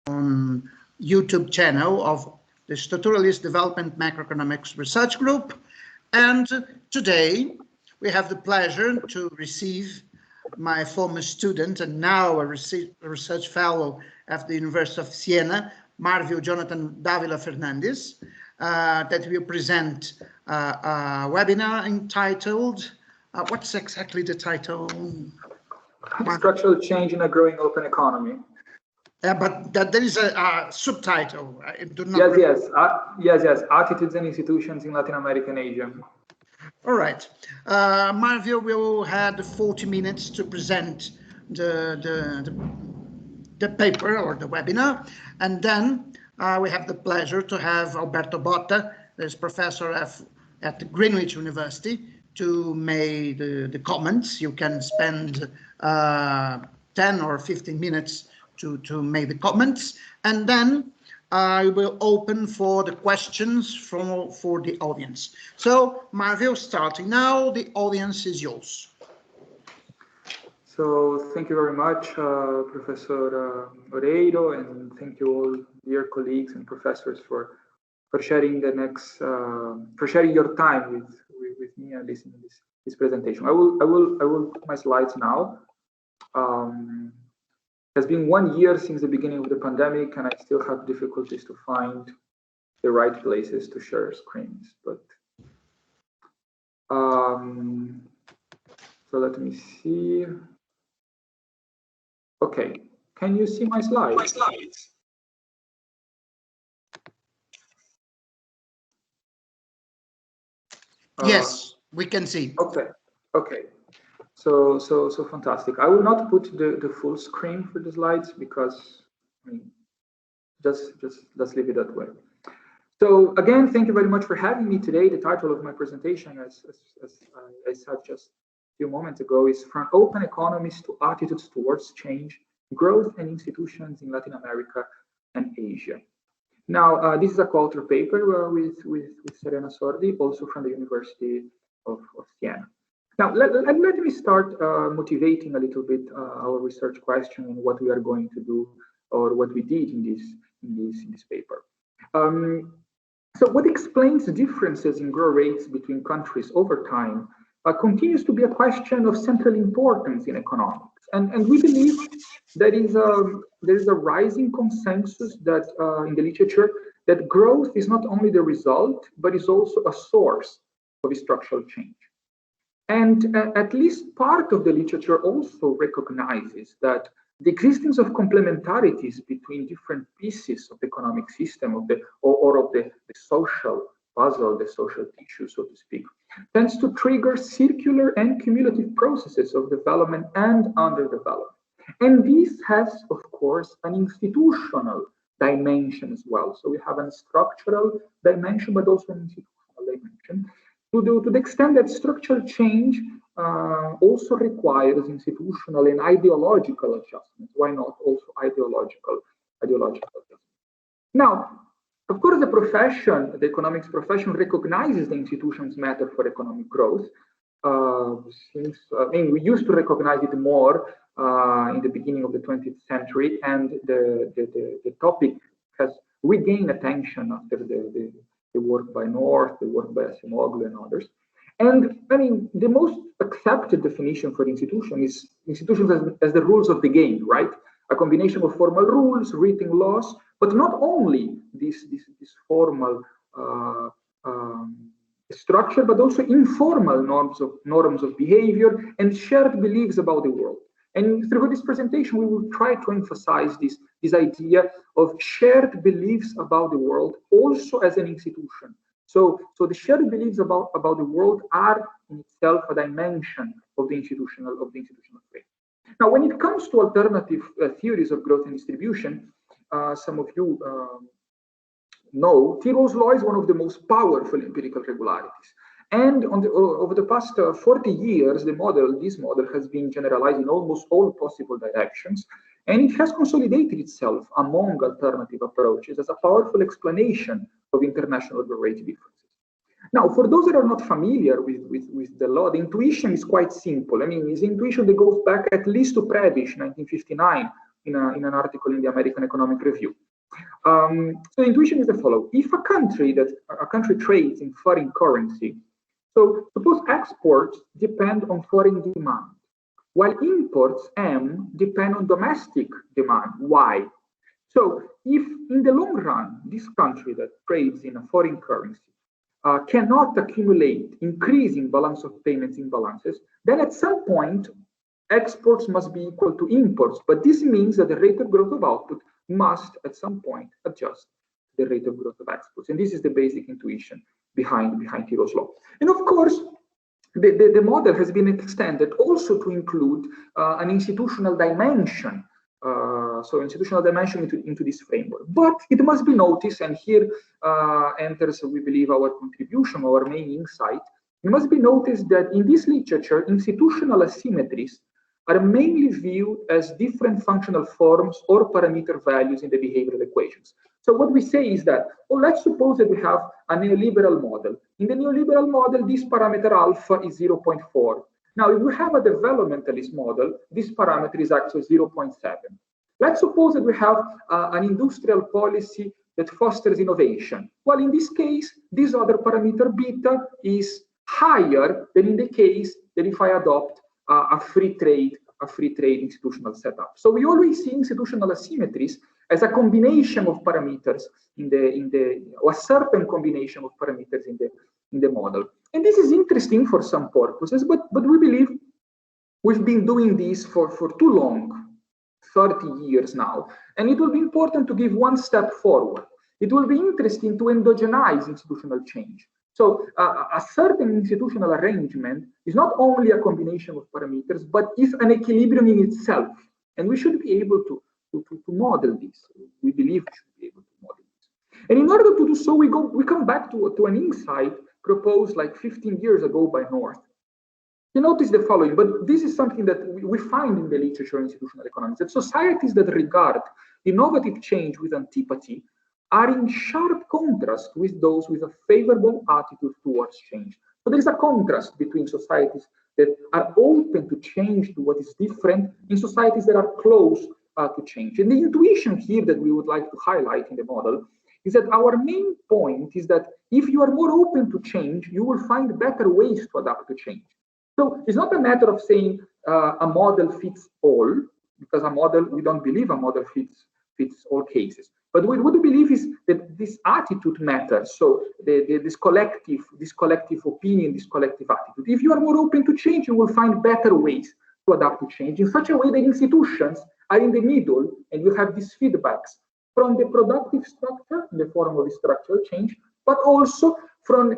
on YouTube channel of the Structuralist Development Macroeconomics Research Group. And today we have the pleasure to receive my former student and now a research fellow at the University of Siena, Marwil Dávila Fernández, that will present a webinar entitled, what's exactly the title? Structural change in a growing open economy. But there is a subtitle. I do not yes. Attitudes and institutions in Latin America and Asia. All right. Marwil will have 40 minutes to present the paper or the webinar, and then we have the pleasure to have Alberto Botta, who's professor at Greenwich University, to make the comments. You can spend 10 or 15 minutes to make the comments, and then I will open for the questions for the audience. So, Marwil, starting now, the audience is yours. So, thank you very much, Professor Oreiro, and thank you all, dear colleagues and professors, for sharing for sharing your time with me and listening to this presentation. I will put my slides now. It's been 1 year since the beginning of the pandemic, and I still have difficulties to find the right places to share screens. But so let me see. Okay, can you see my slides? Yes, we can see. Okay. So fantastic. I will not put the full screen for the slides because just let's leave it that way. So again, thank you very much for having me today. The title of my presentation, as I said just a few moments ago, is From Open Economies to Attitudes Towards Change, Growth and Institutions in Latin America and Asia. Now, this is a co-author paper with Serena Sordi, also from the University of Siena. Now, let me start motivating a little bit our research question and what we are going to do, or what we did in this paper. So, what explains the differences in growth rates between countries over time continues to be a question of central importance in economics, and we believe there is a rising consensus that in the literature that growth is not only the result but is also a source of structural change. And at least part of the literature also recognizes that the existence of complementarities between different pieces of the economic system of the social puzzle, the social tissue, so to speak, tends to trigger circular and cumulative processes of development and underdevelopment. And this has, of course, an institutional dimension as well. So we have a structural dimension, but also an institutional dimension. To the extent that structural change also requires institutional and ideological adjustments. Why not also ideological adjustments? Now, of course, the economics profession recognizes the institutions matter for economic growth. We used to recognize it more in the beginning of the 20th century, and the topic has regained attention after the work by North, the work by Acemoglu and others. And the most accepted definition for institution is institutions as the rules of the game, right? A combination of formal rules, written laws, but not only this formal structure, but also informal norms of behavior and shared beliefs about the world. And through this presentation, we will try to emphasize this idea of shared beliefs about the world also as an institution. So the shared beliefs about the world are in itself a dimension of the institutional faith. Now, when it comes to alternative theories of growth and distribution, some of you know Tirol's law is one of the most powerful empirical regularities. And over the past 40 years, this model has been generalized in almost all possible directions, and it has consolidated itself among alternative approaches as a powerful explanation of international growth rate differences. Now, for those that are not familiar with the law, the intuition is quite simple. It's intuition that goes back at least to Prebisch, 1959, in an article in the American Economic Review. So the intuition is the following: if a country trades in foreign currency, so suppose exports depend on foreign demand, while imports M depend on domestic demand Y. So if in the long run this country that trades in a foreign currency cannot accumulate increasing balance of payments imbalances, then at some point exports must be equal to imports. But this means that the rate of growth of output must at some point adjust the rate of growth of exports. And this is the basic intuition behind Tiro's law. And of course, the model has been extended also to include an institutional dimension. So institutional dimension into this framework. But it must be noticed, and here enters, we believe, our contribution, our main insight. It must be noticed that in this literature, institutional asymmetries are mainly viewed as different functional forms or parameter values in the behavioral equations. So what we say is that, well, let's suppose that we have a neoliberal model. In the neoliberal model, this parameter alpha is 0.4. Now, if we have a developmentalist model, this parameter is actually 0.7. Let's suppose that we have an industrial policy that fosters innovation. Well, in this case, this other parameter beta is higher than in the case that if I adopt a free trade institutional setup. So we always see institutional asymmetries as a combination of parameters or a certain combination of parameters in the model. And this is interesting for some purposes, but we believe we've been doing this for too long, 30 years now, and it will be important to give one step forward. It will be interesting to endogenize institutional change. So a certain institutional arrangement is not only a combination of parameters, but is an equilibrium in itself. And we should be able to model this. We believe we should be able to model this. And in order to do so, we come back to an insight proposed like 15 years ago by North. You notice the following, but this is something that we find in the literature of institutional economics, that societies that regard innovative change with antipathy are in sharp contrast with those with a favorable attitude towards change. So there is a contrast between societies that are open to change, to what is different, and societies that are close to change. And the intuition here that we would like to highlight in the model is that our main point is that if you are more open to change, you will find better ways to adapt to change. So it's not a matter of saying a model fits all, because we don't believe a model fits all cases. But what we believe is that this attitude matters. So this collective opinion, this collective attitude. If you are more open to change, you will find better ways to adapt to change in such a way that institutions are in the middle, and you have these feedbacks from the productive structure in the form of structural change, but also from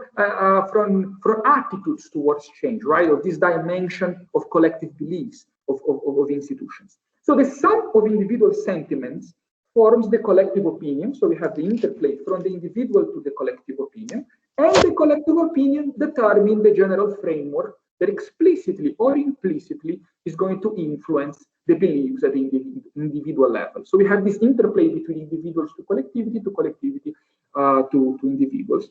attitudes towards change, right? Of this dimension of collective beliefs of institutions. So the sum of individual sentiments forms the collective opinion. So we have the interplay from the individual to the collective opinion, and the collective opinion determines the general framework that explicitly or implicitly is going to influence the beliefs at the individual level. So we have this interplay between individuals to collectivity to individuals.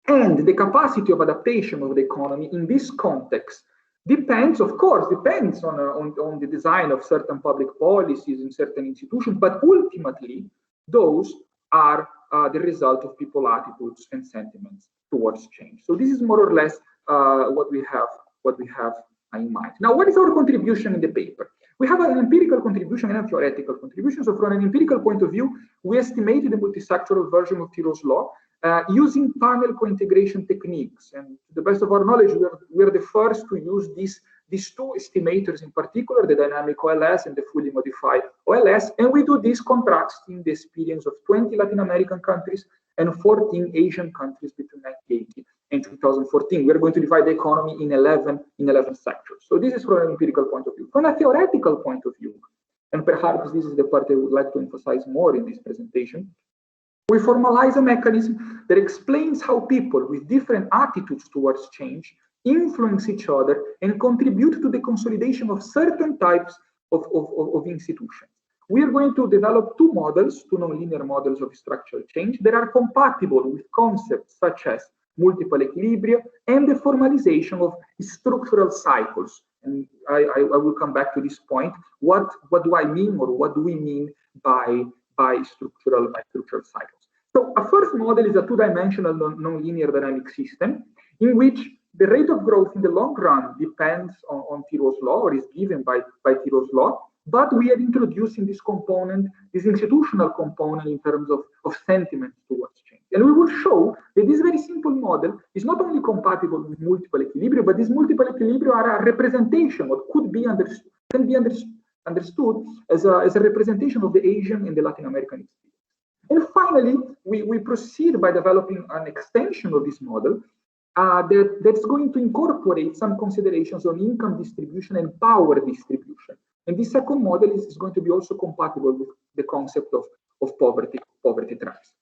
And the capacity of adaptation of the economy in this context depends, of course, on the design of certain public policies in certain institutions, but ultimately those are the result of people's attitudes and sentiments towards change. So this is more or less what we have in mind. Now, what is our contribution in the paper? We have an empirical contribution and a theoretical contribution. So from an empirical point of view, we estimated the multisectoral version of Tiro's law using panel co-integration techniques. And to the best of our knowledge, we are the first to use these two estimators in particular, the dynamic OLS and the fully modified OLS. And we do this contrasting the experience of 20 Latin American countries and 14 Asian countries between 1980 and 2014. We are going to divide the economy in 11 sectors. So this is from an empirical point of view. From a theoretical point of view, and perhaps this is the part I would like to emphasize more in this presentation, we formalize a mechanism that explains how people with different attitudes towards change influence each other and contribute to the consolidation of certain types of institutions. We are going to develop two nonlinear models of structural change that are compatible with concepts such as multiple equilibria and the formalization of structural cycles. And I will come back to this point. What do I mean, or what do we mean by structural cycles? So a first model is a two-dimensional nonlinear dynamic system in which the rate of growth in the long run depends on Tirol's law, or is given by Tirol's law, but we are introducing this component, this institutional component, in terms of sentiment towards change. And we will show that this very simple model is not only compatible with multiple equilibria, but these multiple equilibria are a representation, or can be understood as a representation of the Asian and the Latin American experience. And finally, we proceed by developing an extension of this model that's going to incorporate some considerations on income distribution and power distribution. And this second model is going to be also compatible with the concept of poverty tribes.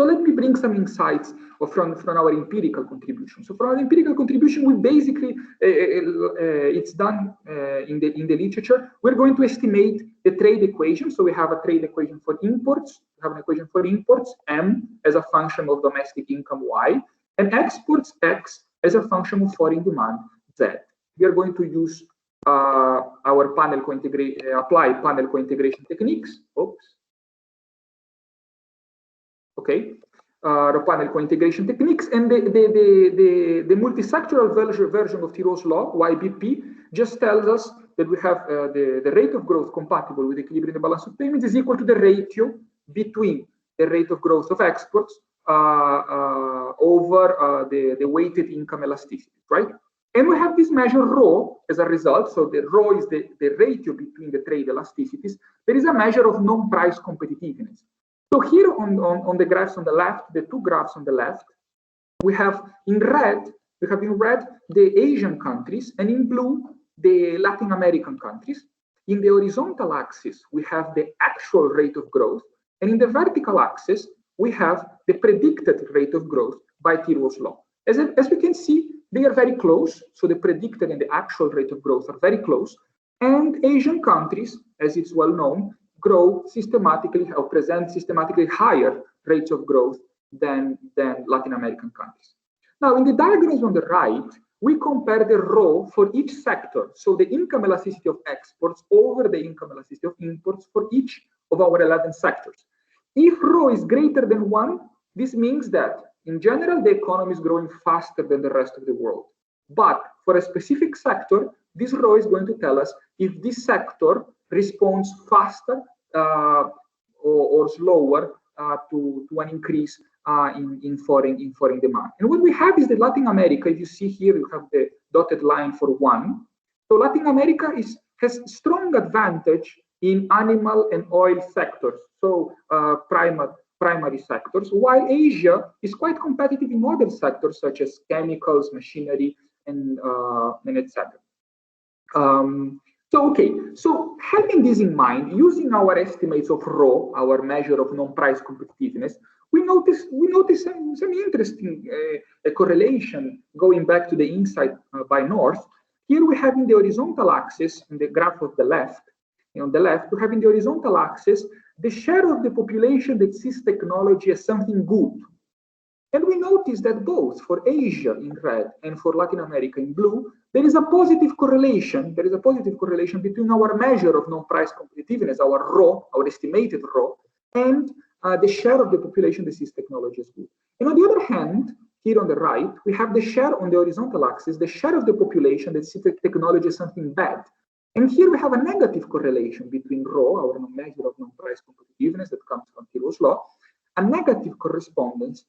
So let me bring some insights from our empirical contribution. So for our empirical contribution, we basically, it's done in the literature. We're going to estimate the trade equation. So we have a trade equation for imports. We have an equation for imports, M, as a function of domestic income, Y, and exports, X, as a function of foreign demand, Z. We are going to use our apply panel co-integration techniques. Oops. Okay, the panel co-integration techniques, and the multisectoral version of Tirol's law, YBP, just tells us that we have the rate of growth compatible with equilibrium in the balance of payments is equal to the ratio between the rate of growth of exports over the weighted income elasticity, right? And we have this measure rho as a result. So the rho is the ratio between the trade elasticities. There is a measure of non-price competitiveness. So here on the graphs on the left, the two graphs on the left, we have in red the Asian countries, and in blue the Latin American countries. In the horizontal axis, we have the actual rate of growth, and in the vertical axis, we have the predicted rate of growth by Tirol's law. As we can see, they are very close. So the predicted and the actual rate of growth are very close. And Asian countries, as it's well known, grow systematically or present systematically higher rates of growth than Latin American countries. Now, in the diagrams on the right, we compare the rho for each sector. So the income elasticity of exports over the income elasticity of imports for each of our 11 sectors. If rho is greater than 1, this means that in general, the economy is growing faster than the rest of the world. But for a specific sector, this rho is going to tell us if this sector responds faster or slower to an increase in foreign demand. And what we have is that Latin America, if you see here, you have the dotted line for 1. So Latin America has strong advantage in animal and oil sectors, so primary sectors, while Asia is quite competitive in other sectors such as chemicals, machinery, and etc. So having this in mind, using our estimates of rho, our measure of non-price competitiveness, we notice some interesting correlation going back to the insight by North. Here we have in the horizontal axis, in the graph of the left, on the left, we have in the horizontal axis the share of the population that sees technology as something good. And we notice that both for Asia in red and for Latin America in blue, there is a positive correlation. There is a positive correlation between our measure of non-price competitiveness, our rho, our estimated rho, and the share of the population that sees technology as good. And on the other hand, here on the right, we have the share on the horizontal axis, the share of the population that sees technology as something bad. And here we have a negative correlation between rho, our measure of non-price competitiveness that comes from Tirol's law, a negative correspondence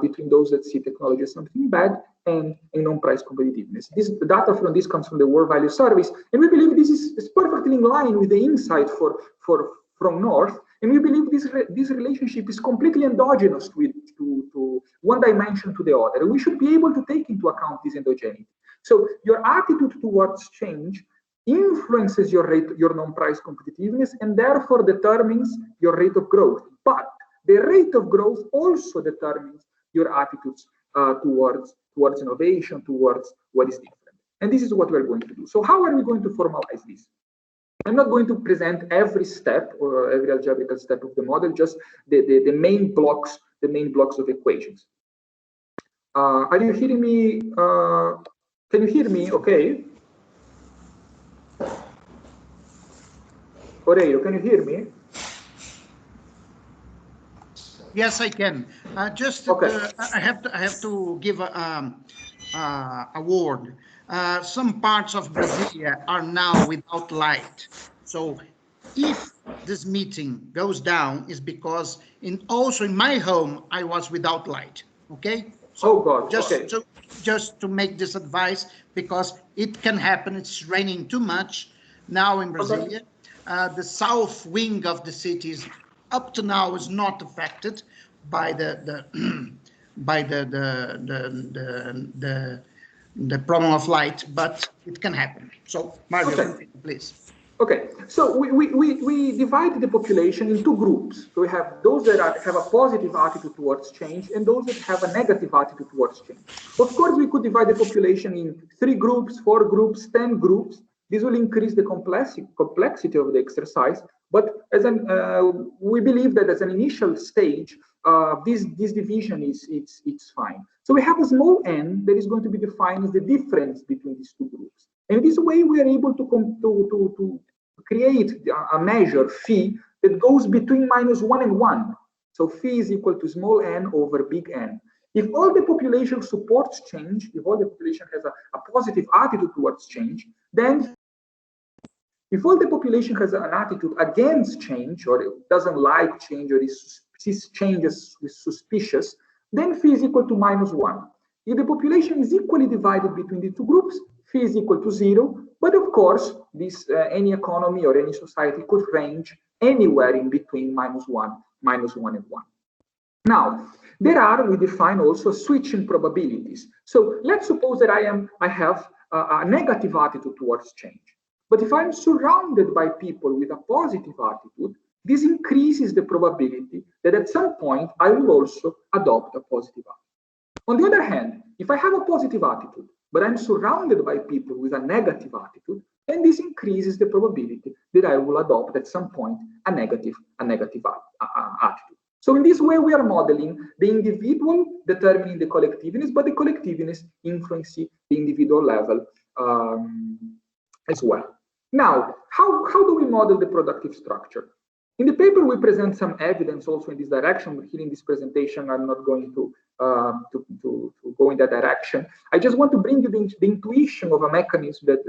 between those that see technology as something bad and non-price competitiveness. The data from this comes from the World Value Surveys, and we believe this is perfectly in line with the insight from North, and we believe this relationship is completely endogenous to one dimension to the other. We should be able to take into account this endogeneity. So your attitude towards change influences your non-price competitiveness and therefore determines your rate of growth. But the rate of growth also determines your attitudes towards innovation, towards what is different. And this is what we're going to do. So how are we going to formalize this? I'm not going to present every step or every algebraical step of the model, just the main blocks of equations. Are you hearing me? Can you hear me? Okay. Oreiro, can you hear me? Yes, I can. Okay. I have to give a word. Some parts of Brasília are now without light. So if this meeting goes down, is because also in my home I was without light. Okay. So oh God. Okay. Just to make this advice, because it can happen. It's raining too much now in Brasília. Okay. The south wing of the city is up to now is not affected by the by the problem of light, but it can happen. So Marwil, continue, please. Okay, so we divide the population in two groups. So we have those that have a positive attitude towards change and those that have a negative attitude towards change. Of course, we could divide the population in 3 groups, 4 groups, 10 groups. This will increase the complexity of the exercise. But as we believe that as an initial stage, this division it's fine. So we have a small n that is going to be defined as the difference between these two groups. And this way we are able to create a measure phi that goes between -1 and 1. So phi is equal to small n over big N. If all the population supports change, if all the population has a positive attitude towards change, then if all the population has an attitude against change or doesn't like change or sees change as suspicious, then phi is equal to -1. If the population is equally divided between the two groups, phi is equal to 0. But of course, this any economy or any society could range anywhere in between -1 and 1. Now, we define also switching probabilities. So let's suppose that I have a negative attitude towards change. But if I'm surrounded by people with a positive attitude, this increases the probability that at some point I will also adopt a positive attitude. On the other hand, if I have a positive attitude, but I'm surrounded by people with a negative attitude, then this increases the probability that I will adopt at some point a negative attitude. So in this way, we are modeling the individual determining the collectiveness, but the collectiveness influencing the individual level as well. Now, how do we model the productive structure? In the paper, we present some evidence also in this direction, but here in this presentation, I'm not going to go in that direction. I just want to bring you the intuition of a mechanism that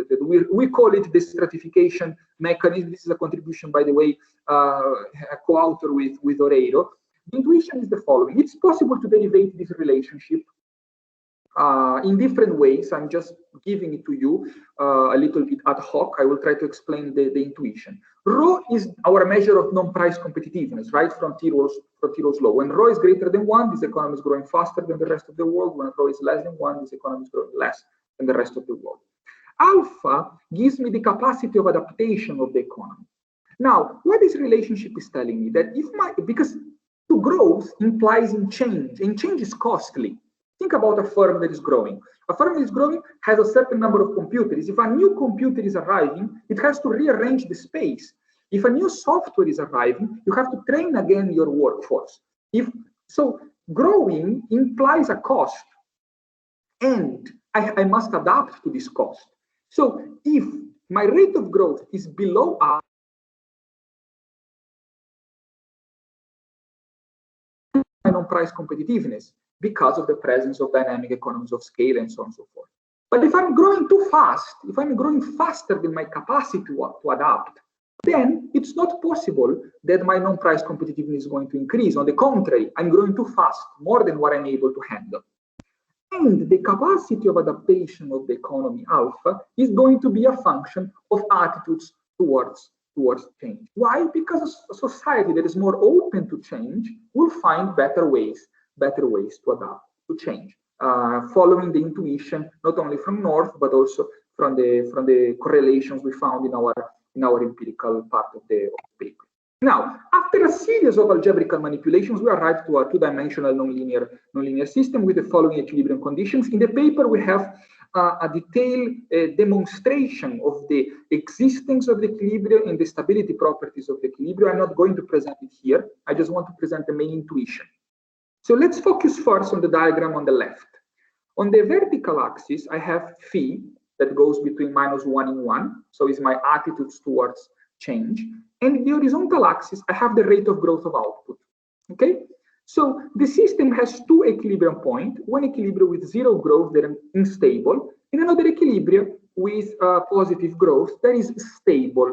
we call it the stratification mechanism. This is a contribution, by the way, a co-author with Oreiro. The intuition is the following. It's possible to derivate this relationship in different ways. I'm just giving it to you a little bit ad hoc. I will try to explain the intuition. Rho is our measure of non-price competitiveness, right? Frontier's law. When Rho is greater than 1, this economy is growing faster than the rest of the world. When Rho is less than 1, this economy is growing less than the rest of the world. Alpha gives me the capacity of adaptation of the economy. Now, what this relationship is telling me that because to growth implies in change, and change is costly. Think about a firm that is growing. A firm that is growing has a certain number of computers. If a new computer is arriving, it has to rearrange the space. If a new software is arriving, you have to train again your workforce. So growing implies a cost, and I must adapt to this cost. So if my rate of growth is below non-price competitiveness, because of the presence of dynamic economies of scale and so on and so forth. But if I'm growing too fast, if I'm growing faster than my capacity to adapt, then it's not possible that my non-price competitiveness is going to increase. On the contrary, I'm growing too fast, more than what I'm able to handle. And the capacity of adaptation of the economy, alpha, is going to be a function of attitudes towards change. Why? Because a society that is more open to change will find better ways to adapt to change, following the intuition not only from North but also from the correlations we found in our empirical part of the paper. Now, after a series of algebraical manipulations, we arrived to a two-dimensional nonlinear system with the following equilibrium conditions. In the paper, we have a detailed demonstration of the existence of the equilibrium and the stability properties of the equilibrium. I'm not going to present it here. I just want to present the main intuition. So let's focus first on the diagram on the left. On the vertical axis, I have phi that goes between -1 and 1. So it's my attitudes towards change. And in the horizontal axis, I have the rate of growth of output. Okay? So the system has two equilibrium points, one equilibrium with zero growth that is unstable, and another equilibrium with positive growth that is stable.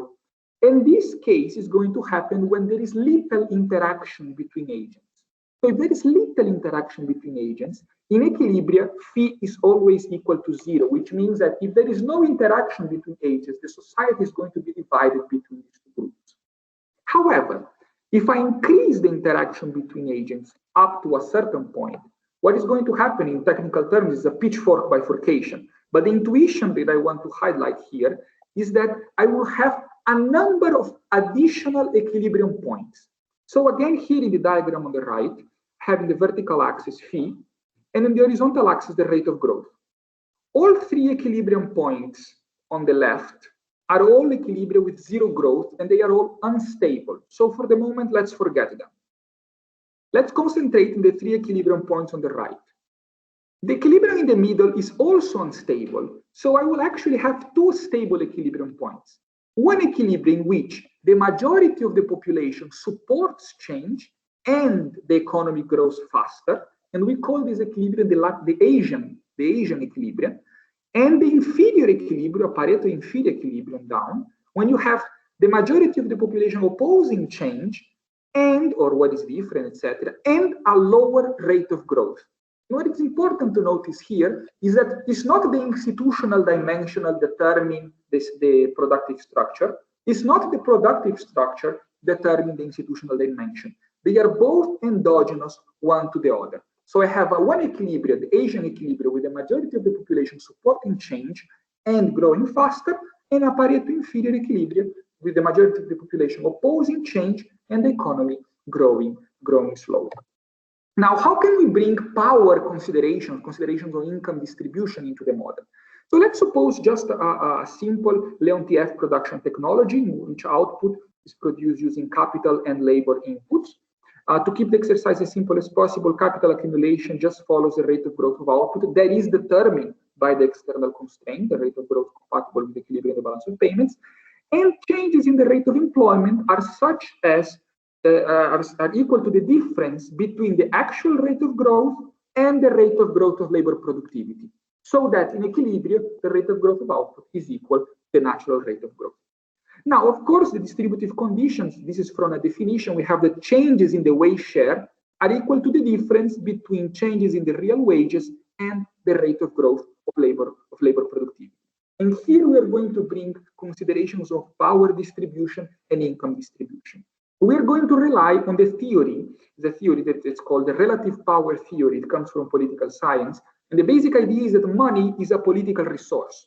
And this case is going to happen when there is little interaction between agents. So if there is little interaction between agents, in equilibrium, phi is always equal to zero, which means that if there is no interaction between agents, the society is going to be divided between these two groups. However, if I increase the interaction between agents up to a certain point, what is going to happen in technical terms is a pitchfork bifurcation. But the intuition that I want to highlight here is that I will have a number of additional equilibrium points. So again, here in the diagram on the right, having the vertical axis phi, and in the horizontal axis, the rate of growth. All three equilibrium points on the left are all equilibrium with zero growth, and they are all unstable. So for the moment, let's forget them. Let's concentrate on the three equilibrium points on the right. The equilibrium in the middle is also unstable, so I will actually have two stable equilibrium points. One equilibrium in which the majority of the population supports change and the economy grows faster, and we call this equilibrium the Asian equilibrium, and the inferior equilibrium, Pareto inferior equilibrium down, when you have the majority of the population opposing change and, or what is different, etc., and a lower rate of growth. And what is important to notice here is that it's not the institutional dimension that determine the productive structure. It's not the productive structure determine the institutional dimension. They are both endogenous one to the other. So I have one equilibrium, the Asian equilibrium, with the majority of the population supporting change and growing faster, and a Pareto inferior equilibrium with the majority of the population opposing change and the economy growing slowly. Now, how can we bring power considerations on income distribution into the model? So let's suppose just a simple Leontief production technology in which output is produced using capital and labor inputs. To keep the exercise as simple as possible, capital accumulation just follows the rate of growth of output that is determined by the external constraint, the rate of growth compatible with the equilibrium of the balance of payments. And changes in the rate of employment are such as are equal to the difference between the actual rate of growth and the rate of growth of labor productivity. So that in equilibrium, the rate of growth of output is equal to the natural rate of growth. Now, of course, the distributive conditions, this is from a definition, we have the changes in the wage share are equal to the difference between changes in the real wages and the rate of growth of labor productivity. And here we are going to bring considerations of power distribution and income distribution. We are going to rely on the theory that it's called the relative power theory. It comes from political science. And the basic idea is that money is a political resource.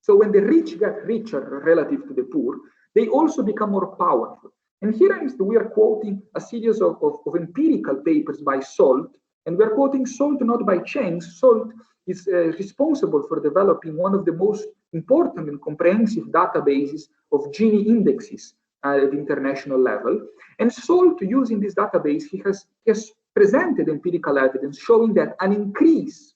So when the rich get richer relative to the poor, they also become more powerful. And here we are quoting a series of empirical papers by Salt, and we're quoting Salt not by chance. Salt is responsible for developing one of the most important and comprehensive databases of Gini indexes at the international level. And Salt, using this database, he has presented empirical evidence showing that an increase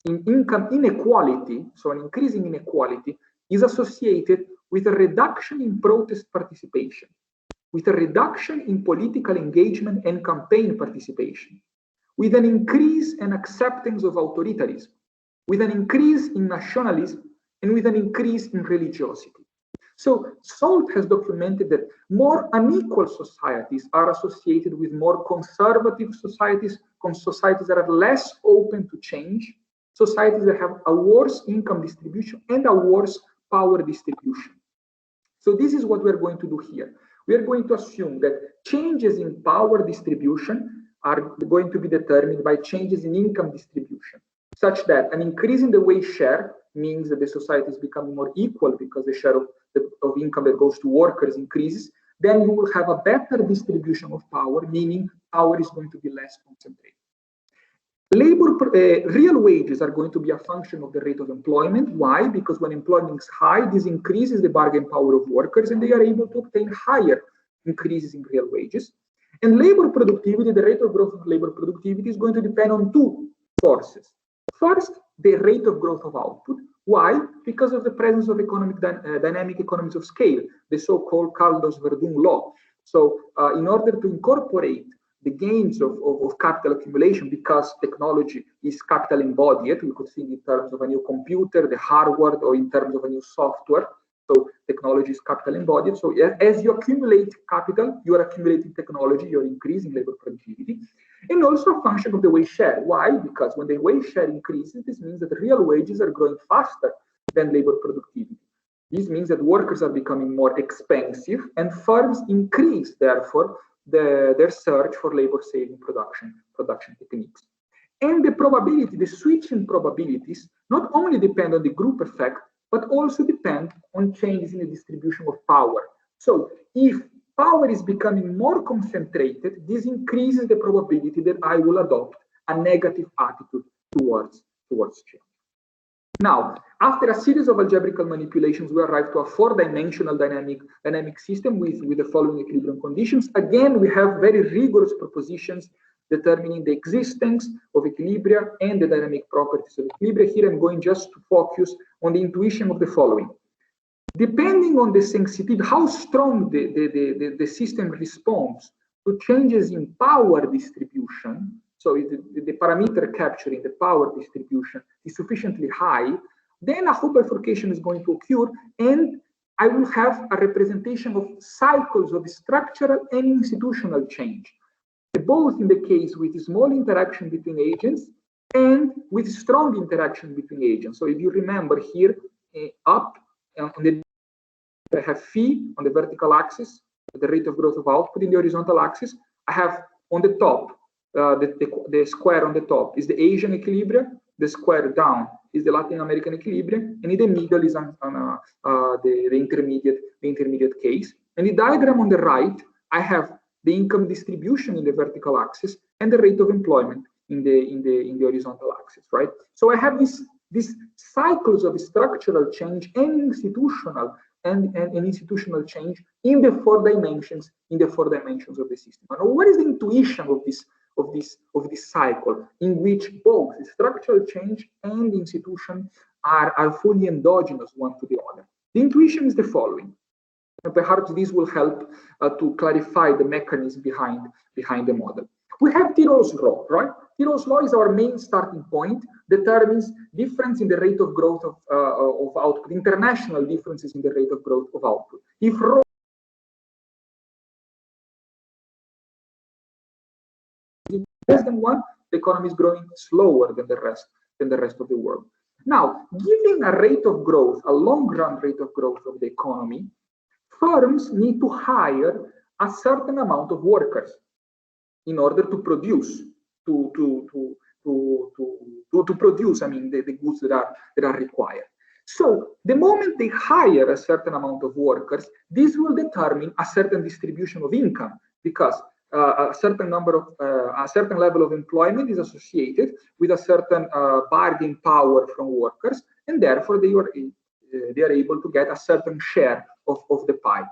in income inequality, so an increasing inequality, is associated with a reduction in protest participation, with a reduction in political engagement and campaign participation, with an increase in acceptance of authoritarianism, with an increase in nationalism, and with an increase in religiosity. So Salt has documented that more unequal societies are associated with more conservative societies, societies that are less open to change, societies that have a worse income distribution and a worse power distribution. So this is what we're going to do here. We are going to assume that changes in power distribution are going to be determined by changes in income distribution, such that an increase in the wage share means that the society is becoming more equal because the share of income that goes to workers increases. Then you will have a better distribution of power, meaning power is going to be less concentrated. Real wages are going to be a function of the rate of employment. Why? Because when employment is high, this increases the bargaining power of workers and they are able to obtain higher increases in real wages. And labor productivity, the rate of growth of labor productivity is going to depend on two forces. First, the rate of growth of output, Why? Because of the presence of dynamic economies of scale, the so-called Carlos-Verdun law. So in order to incorporate the gains of capital accumulation, because technology is capital embodied, we could think in terms of a new computer, the hardware, or in terms of a new software. So technology is capital embodied. So as you accumulate capital, you are accumulating technology, you're increasing labor productivity. And also a function of the wage share. Why? Because when the wage share increases, this means that the real wages are growing faster than labor productivity. This means that workers are becoming more expensive, and firms increase, therefore, their search for labor-saving production techniques. And the probability, the switching probabilities, not only depend on the group effect, but also depend on changes in the distribution of power. So if power is becoming more concentrated, this increases the probability that I will adopt a negative attitude towards change. Now, after a series of algebraical manipulations, we arrive to a four-dimensional dynamic system with the following equilibrium conditions. Again, we have very rigorous propositions determining the existence of equilibria and the dynamic properties of equilibria. Here I'm going just to focus on the intuition of the following. Depending on the sensitivity, how strong the system responds to changes in power distribution, so if the parameter capturing the power distribution is sufficiently high, then a Hopf bifurcation is going to occur, and I will have a representation of cycles of structural and institutional change, both in the case with small interaction between agents and with strong interaction between agents. So if you remember here, up on the I have phi on the vertical axis, the rate of growth of output. In the horizontal axis, I have on the top, the square on the top is the Asian equilibria, the square down is the Latin American equilibrium, and in the middle is the intermediate case. And the diagram on the right, I have the income distribution in the vertical axis and the rate of employment in the horizontal axis, right? So I have these cycles of structural change and institutional institutional change in the four dimensions of the system. Now, what is the intuition of this cycle in which both structural change and institution are fully endogenous one to the other? The intuition is the following. And perhaps this will help to clarify the mechanism behind the model. We have Tirol's law, right? Tirol's law is our main starting point, determines difference in the rate of growth of output, international differences in the rate of growth of output. If rho is less than 1, the economy is growing slower than the rest of the world. Now, giving a rate of growth, a long-run rate of growth of the economy, firms need to hire a certain amount of workers in order to produce, produce, I mean, the goods that are required. So the moment they hire a certain amount of workers, this will determine a certain distribution of income, because a certain level of employment is associated with a certain bargaining power from workers, and therefore they are able to get a certain share of the pie.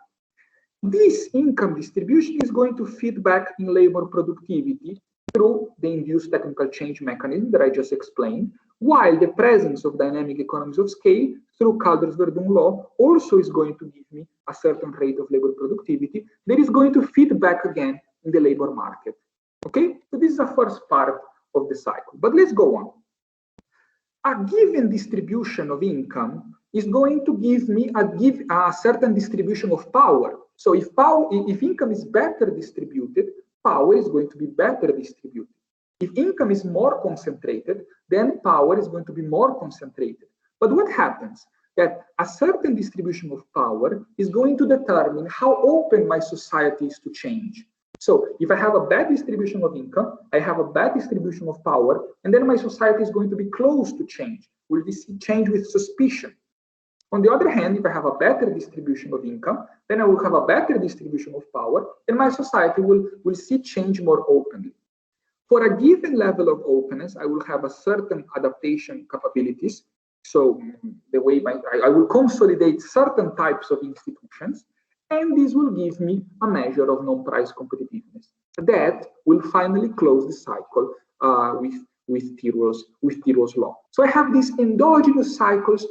This income distribution is going to feed back in labor productivity through the induced technical change mechanism that I just explained, while the presence of dynamic economies of scale through Calder's-Verdun law also is going to give me a certain rate of labor productivity that is going to feed back again in the labor market. Okay, so this is the first part of the cycle. But let's go on. A given distribution of income is going to give me a certain distribution of power. So if income is better distributed, power is going to be better distributed. If income is more concentrated, then power is going to be more concentrated. But what happens? That a certain distribution of power is going to determine how open my society is to change. So if I have a bad distribution of income, I have a bad distribution of power, and then my society is going to be close to change. Will we see change with suspicion? On the other hand, if I have a better distribution of income, then I will have a better distribution of power, and my society will see change more openly. For a given level of openness, I will have a certain adaptation capabilities. So the way I will consolidate certain types of institutions, and this will give me a measure of non-price competitiveness. That will finally close the cycle with Tirol's law. So I have these endogenous cycles,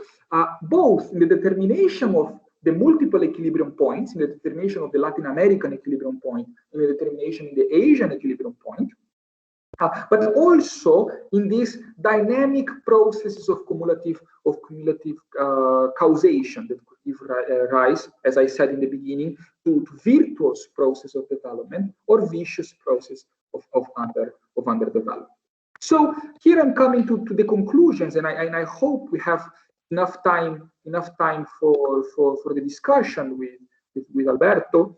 both in the determination of the multiple equilibrium points, in the determination of the Latin American equilibrium point, in the determination in the Asian equilibrium point, but also in these dynamic processes of cumulative causation that could give rise, as I said in the beginning, to virtuous process of development or vicious process of underdevelopment. So here I'm coming to the conclusions, and I hope we have enough time for the discussion with Alberto.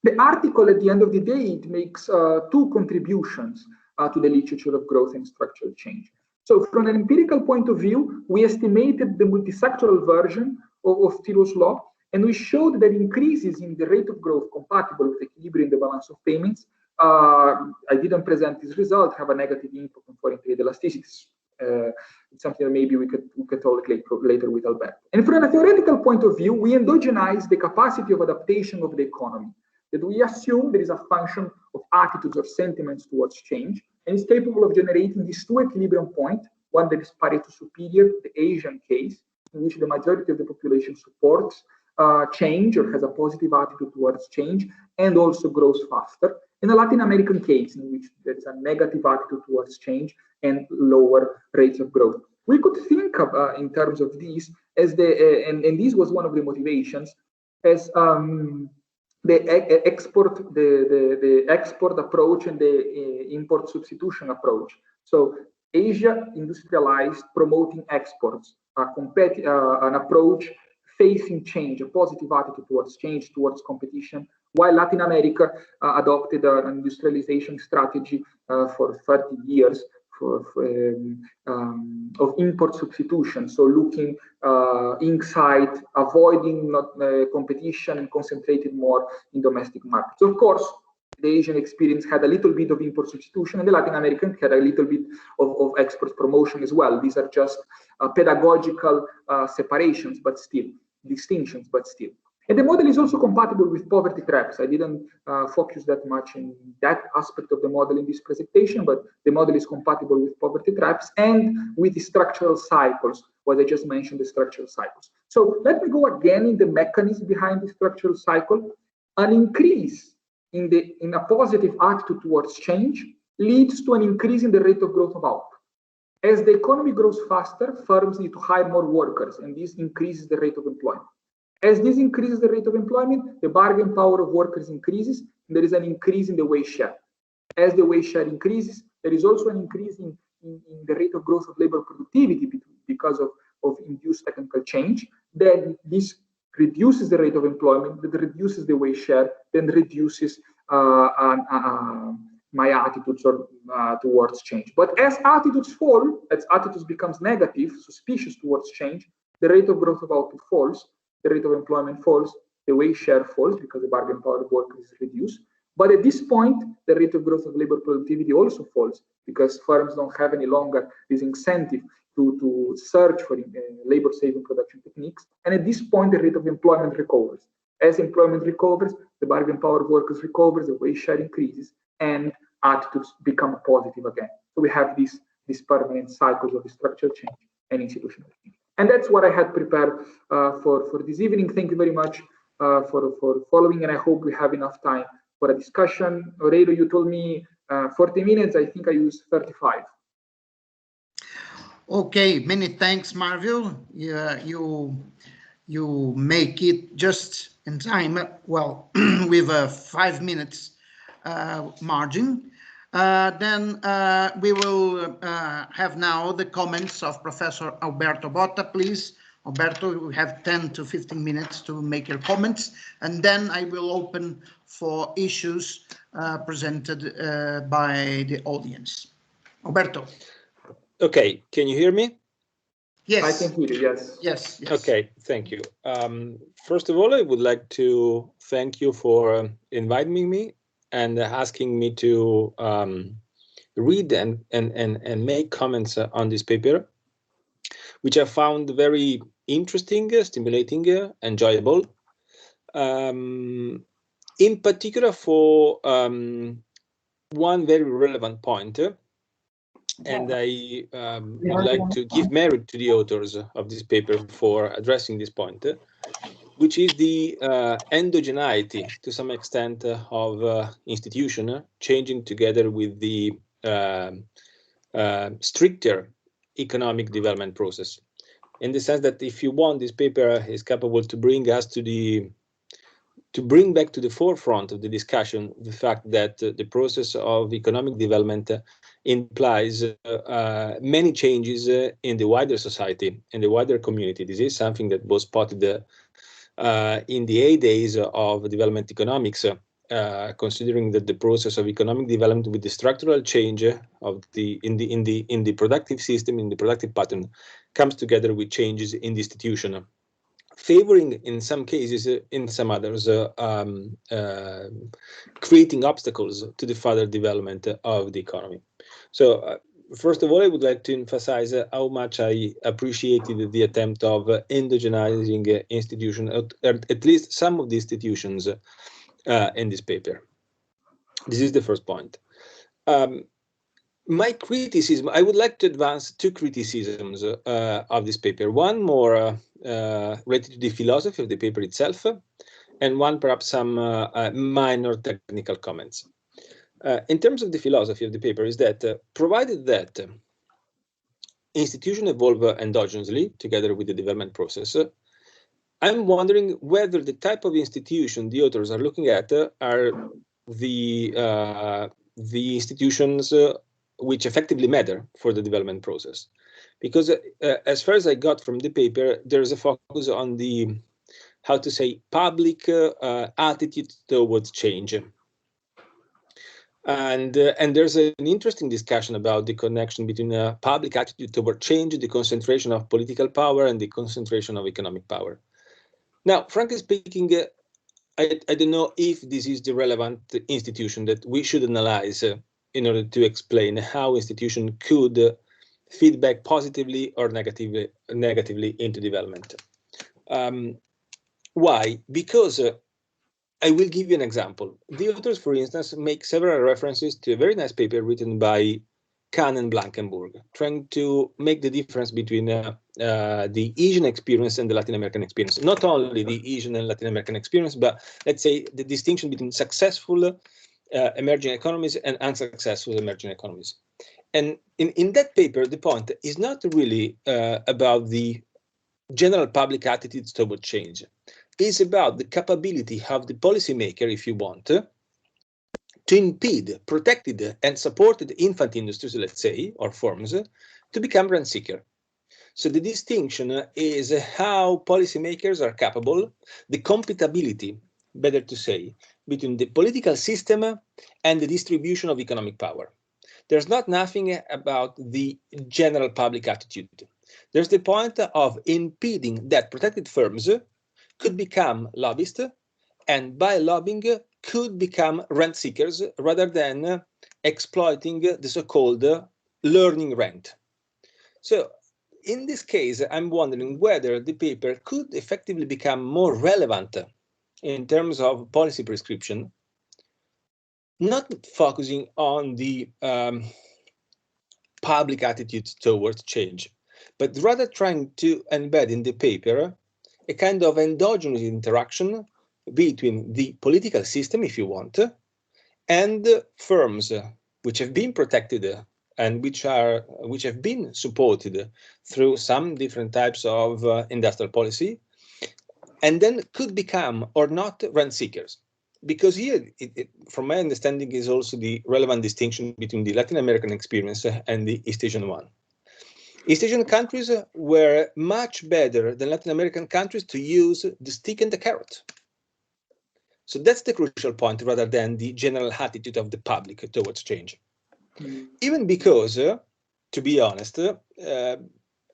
The article at the end of the day, it makes two contributions to the literature of growth and structural change. So from an empirical point of view, we estimated the multisectoral version of Tirol's law, and we showed that increases in the rate of growth compatible with equilibrium in the balance of payments, I didn't present this result, have a negative input on foreign trade elasticities. It's something that maybe we could talk later with Alberto. And from a theoretical point of view, we endogenize the capacity of adaptation of the economy, that we assume there is a function of attitudes or sentiments towards change, and is capable of generating these two equilibrium points, one that is Pareto superior, the Asian case, in which the majority of the population supports change or has a positive attitude towards change, and also grows faster, in a Latin American case, in which there is a negative attitude towards change and lower rates of growth. We could think of, in terms of these, as and this was one of the motivations, as the export approach and the import substitution approach. So Asia industrialized, promoting exports, an approach facing change, a positive attitude towards change, towards competition, while Latin America adopted an industrialization strategy for 30 years of import substitution. So looking inside, avoiding competition, and concentrated more in domestic markets. Of course, the Asian experience had a little bit of import substitution, and the Latin American had a little bit of export promotion as well. These are just pedagogical separations, but still, distinctions, but still. And the model is also compatible with poverty traps. I didn't focus that much in that aspect of the model in this presentation, but the model is compatible with poverty traps and with the structural cycles, what I just mentioned, the structural cycles. So let me go again in the mechanism behind the structural cycle. An increase in a positive attitude towards change leads to an increase in the rate of growth of output. As the economy grows faster, firms need to hire more workers, and this increases the rate of employment. As this increases the rate of employment, the bargaining power of workers increases, and there is an increase in the wage share. As the wage share increases, there is also an increase in the rate of growth of labor productivity because of induced technical change. Then this reduces the rate of employment, that reduces the wage share, then reduces my attitudes towards change. But as attitudes fall, as attitudes becomes negative, suspicious towards change, the rate of growth of output falls, the rate of employment falls, the wage share falls because the bargaining power of workers is reduced. But at this point, the rate of growth of labor productivity also falls because firms don't have any longer this incentive to search for labor-saving production techniques. And at this point, the rate of employment recovers. As employment recovers, the bargaining power of workers recovers, the wage share increases, and attitudes become positive again. So we have these permanent cycles of structural change and institutional change. And that's what I had prepared for this evening. Thank you very much for following, and I hope we have enough time for a discussion. Oreiro, you told me 40 minutes. I think I used 35. Okay, many thanks, Marwil. You make it just in time. Well, with a 5 minutes margin. Then we will have now the comments of Professor Alberto Botta. Please, Alberto, you have 10 to 15 minutes to make your comments, and then I will open for issues presented by the audience. Alberto. Okay, can you hear me? Yes. I can hear you, yes. Yes. Okay, thank you. First of all, I would like to thank you for inviting me and asking me to read and make comments on this paper, which I found very interesting, stimulating, enjoyable. In particular for one very relevant point, and I would like to give merit to the authors of this paper for addressing this point, which is the endogeneity, to some extent, of institution changing together with the stricter economic development process. In the sense that, if you want, this paper is capable to bring us to bring back to the forefront of the discussion the fact that the process of economic development implies many changes in the wider society, in the wider community. This is something that was spotted in the heydays of development economics, considering that the process of economic development with the structural change of in the productive system, in the productive pattern, comes together with changes in the institution, favoring in some cases, in some others, creating obstacles to the further development of the economy. So first of all, I would like to emphasize how much I appreciated the attempt of endogenizing institutions, at least some of the institutions in this paper. This is the first point. My criticism, I would like to advance two criticisms of this paper. One more related to the philosophy of the paper itself, and one perhaps some minor technical comments. In terms of the philosophy of the paper, is that provided that institutions evolve endogenously together with the development process, I'm wondering whether the type of institution the authors are looking at are the institutions which effectively matter for the development process. Because as far as I got from the paper, there's a focus on the, how to say, public attitude towards change. And there's an interesting discussion about the connection between a public attitude toward change, the concentration of political power, and the concentration of economic power. Now, frankly speaking, I don't know if this is the relevant institution that we should analyze in order to explain how institution could feedback positively or negatively into development. Why? Because I will give you an example. The authors, for instance, make several references to a very nice paper written by Kahn and Blankenburg, trying to make the difference between the Asian experience and the Latin American experience. Not only the Asian and Latin American experience, but let's say the distinction between successful emerging economies and unsuccessful emerging economies. And in that paper, the point is not really about the general public attitudes toward change. It's about the capability of the policymaker, if you want, to impede protected and supported infant industries, let's say, or firms, to become rent seeker. So the distinction is how policymakers are capable, the compatibility, better to say, between the political system and the distribution of economic power. There's not nothing about the general public attitude. There's the point of impeding that protected firms could become lobbyists, and by lobbying could become rent seekers rather than exploiting the so-called learning rent. So in this case, I'm wondering whether the paper could effectively become more relevant in terms of policy prescription, not focusing on the public attitudes towards change, but rather trying to embed in the paper a kind of endogenous interaction between the political system, if you want, and firms which have been protected and which have been supported through some different types of industrial policy, and then could become or not rent seekers. Because here, from my understanding, is also the relevant distinction between the Latin American experience and the East Asian one. East Asian countries were much better than Latin American countries to use the stick and the carrot. So that's the crucial point, rather than the general attitude of the public towards change. Even because, to be honest,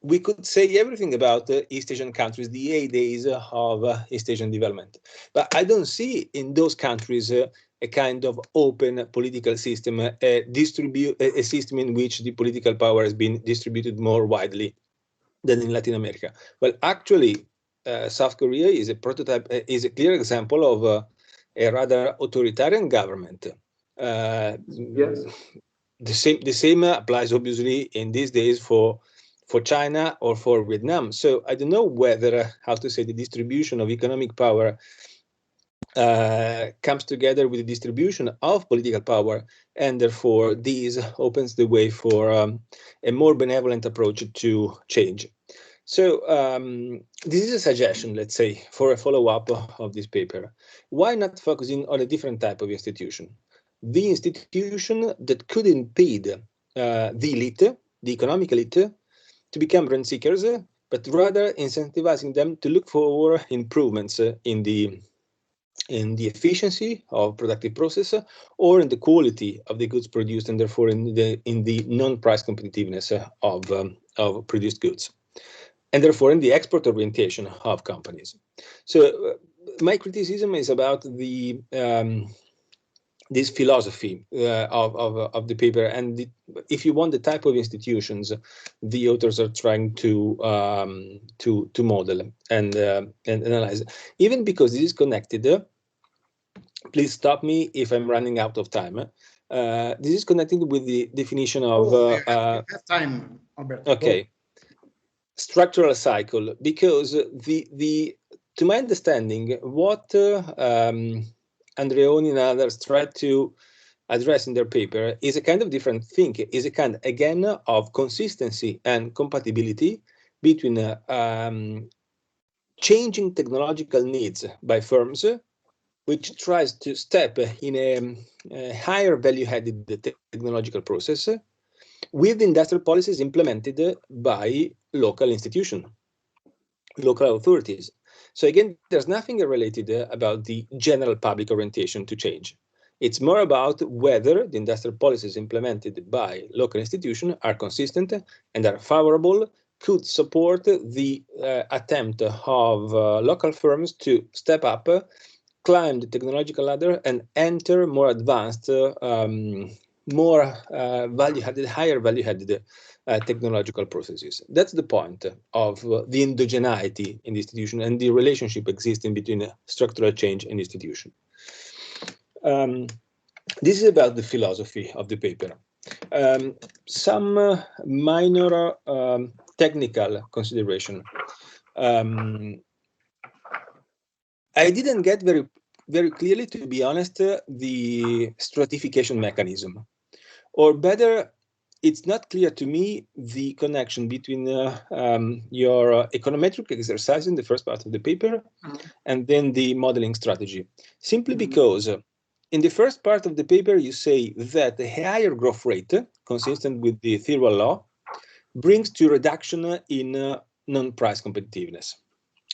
we could say everything about East Asian countries, the heydays of East Asian development. But I don't see in those countries a kind of open political system, a system in which the political power has been distributed more widely than in Latin America. Well, actually, South Korea is a prototype, is a clear example of a rather authoritarian government. Yes. the same applies obviously in these days for China or for Vietnam. So I don't know whether how to say the distribution of economic power comes together with the distribution of political power, and therefore this opens the way for a more benevolent approach to change. So this is a suggestion, let's say, for a follow-up of this paper. Why not focusing on a different type of institution? The institution that could impede the elite, the economic elite, to become rent seekers, but rather incentivizing them to look for improvements in the efficiency of productive process or in the quality of the goods produced, and therefore in the non-price competitiveness of produced goods, and therefore in the export orientation of companies. So my criticism is about the this philosophy of the paper, and if you want, the type of institutions the authors are trying to model and analyze, even because this is connected. Please stop me if I'm running out of time. This is connected with the definition of we have time, Alberto. Okay, structural cycle, because to my understanding, what Andreoni and others try to address in their paper is a kind of different thing, is a kind, again, of consistency and compatibility between changing technological needs by firms, which tries to step in a higher value-added technological process with industrial policies implemented by local institutions, local authorities. So again, there's nothing related about the general public orientation to change. It's more about whether the industrial policies implemented by local institutions are consistent and are favorable, could support the attempt of local firms to step up, climb the technological ladder, and enter more advanced, more value-added, higher value-added technological processes. That's the point of the endogeneity in the institution and the relationship existing between structural change and institution. This is about the philosophy of the paper. Some minor technical consideration. I didn't get very clearly, to be honest, the stratification mechanism, or better, it's not clear to me the connection between your econometric exercise in the first part of the paper and then the modeling strategy, simply because in the first part of the paper you say that the higher growth rate, consistent with the theoretical law, brings to reduction in non-price competitiveness.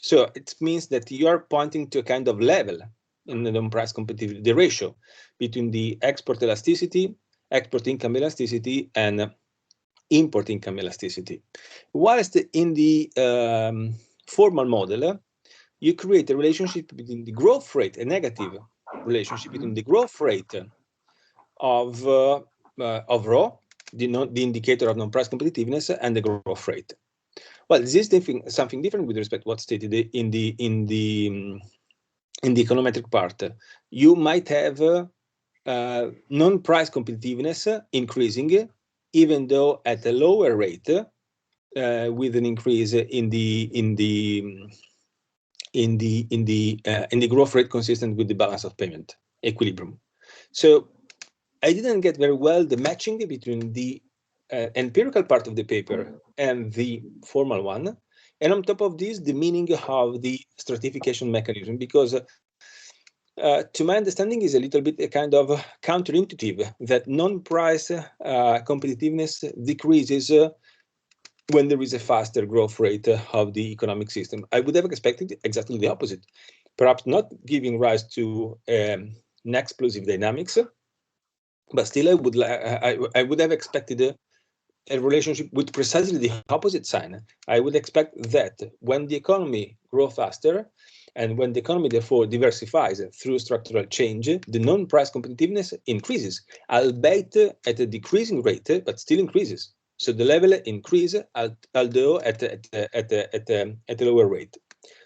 So it means that you are pointing to a kind of level in the non-price competitiveness, the ratio between the export elasticity, export income elasticity, and import income elasticity. Whilst in the formal model, you create a relationship between the growth rate, a negative relationship between the growth rate of RO, the indicator of non-price competitiveness, and the growth rate. Well, this is something different with respect to what's stated in the econometric part. You might have non-price competitiveness increasing, even though at a lower rate, with an increase in the growth rate consistent with the balance of payment equilibrium. So I didn't get very well the matching between the empirical part of the paper and the formal one, and on top of this, the meaning of the stratification mechanism, because to my understanding is a little bit a kind of counterintuitive that non-price competitiveness decreases when there is a faster growth rate of the economic system. I would have expected exactly the opposite, perhaps not giving rise to an explosive dynamics, but still I would have expected a relationship with precisely the opposite sign. I would expect that when the economy grows faster, and when the economy therefore diversifies through structural change, the non-price competitiveness increases, albeit at a decreasing rate, but still increases. So the level increases, although at a lower rate.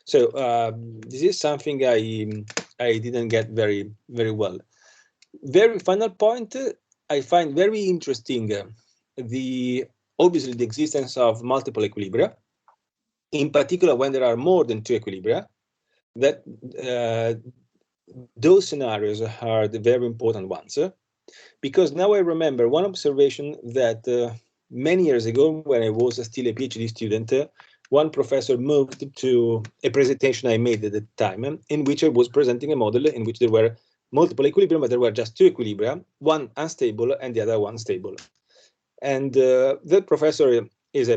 So this is something I didn't get very well. Very final point. I find very interesting obviously the existence of multiple equilibria, in particular when there are more than two equilibria. That those scenarios are the very important ones, because now I remember one observation that many years ago, when I was still a PhD student, one professor moved to a presentation I made at the time, in which I was presenting a model in which there were multiple equilibrium, but there were just two equilibria, one unstable and the other one stable. And that professor is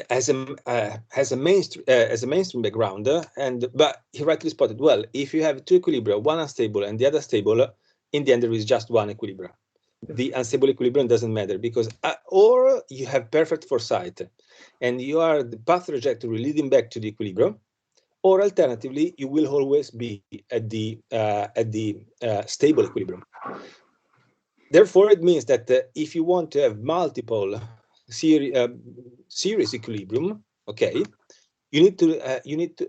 has a mainstream background, but he rightly spotted, well, if you have two equilibria, one unstable and the other stable, in the end there is just one equilibrium. The unstable equilibrium doesn't matter, because or you have perfect foresight and you are the path trajectory leading back to the equilibrium, or alternatively you will always be at the stable equilibrium. Therefore, it means that if you want to have multiple series equilibrium, okay, you need to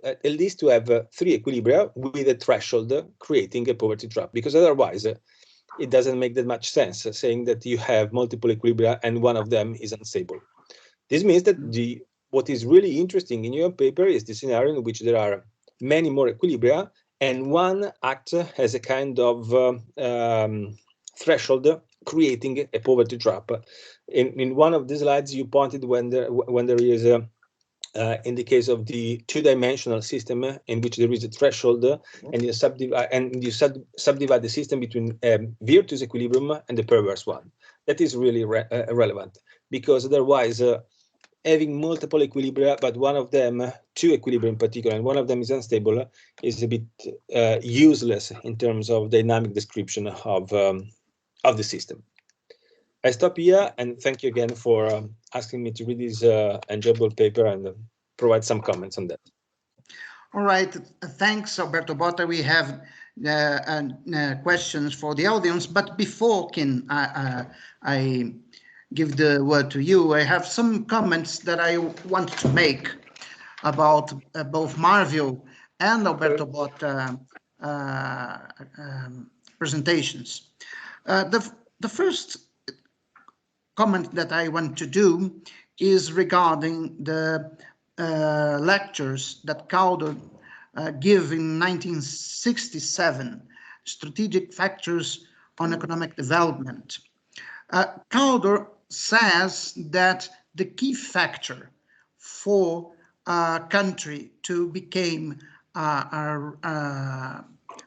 at least to have three equilibria with a threshold creating a poverty trap, because otherwise it doesn't make that much sense saying that you have multiple equilibria and one of them is unstable. This means that what is really interesting in your paper is the scenario in which there are many more equilibria and one acts as a kind of threshold creating a poverty trap. In one of the slides you pointed when there is in the case of the two-dimensional system in which there is a threshold and you subdivide the system between virtuous equilibrium and the perverse one. That is really relevant, because otherwise having multiple equilibria, but one of them, two equilibria in particular, and one of them is unstable, is a bit useless in terms of dynamic description of the system. I stop here and thank you again for asking me to read this enjoyable paper and provide some comments on that. All right, thanks, Alberto Botta. We have questions for the audience, but before I give the word to you, I have some comments that I want to make about both Marwil and Alberto Botta presentations. The first comment that I want to do is regarding the lectures that Cauder gave in 1967, Strategic Factors on Economic Development. Cauder says that the key factor for a country to become a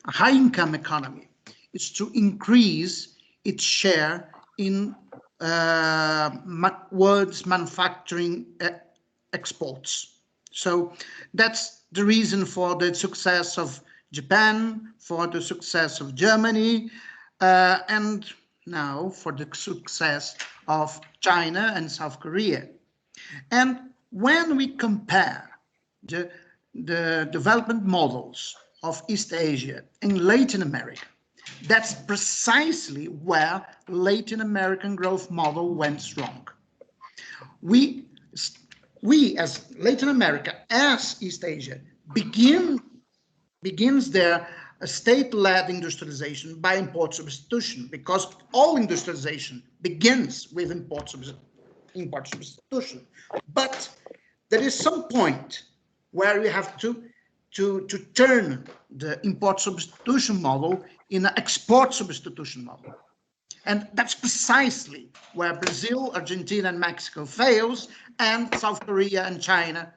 high-income economy is to increase its share in world's manufacturing exports. So that's the reason for the success of Japan, for the success of Germany, and now for the success of China and South Korea. And when we compare the development models of East Asia and Latin America, that's precisely where Latin American growth model went wrong. We as Latin America, as East Asia, begins their state-led industrialization by import substitution, because all industrialization begins with import substitution. But there is some point where we have to turn the import substitution model in an export substitution model. And that's precisely where Brazil, Argentina, and Mexico fails, and South Korea and China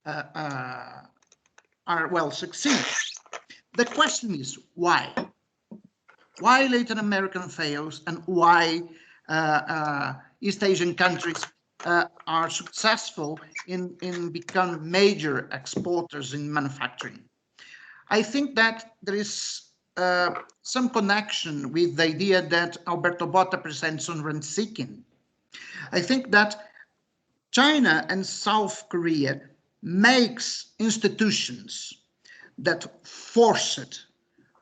are well succeed. The question is why? Why Latin American fails, and why East Asian countries are successful in becoming major exporters in manufacturing? I think that there is some connection with the idea that Alberto Botta presents on rent-seeking. I think that China and South Korea makes institutions that forced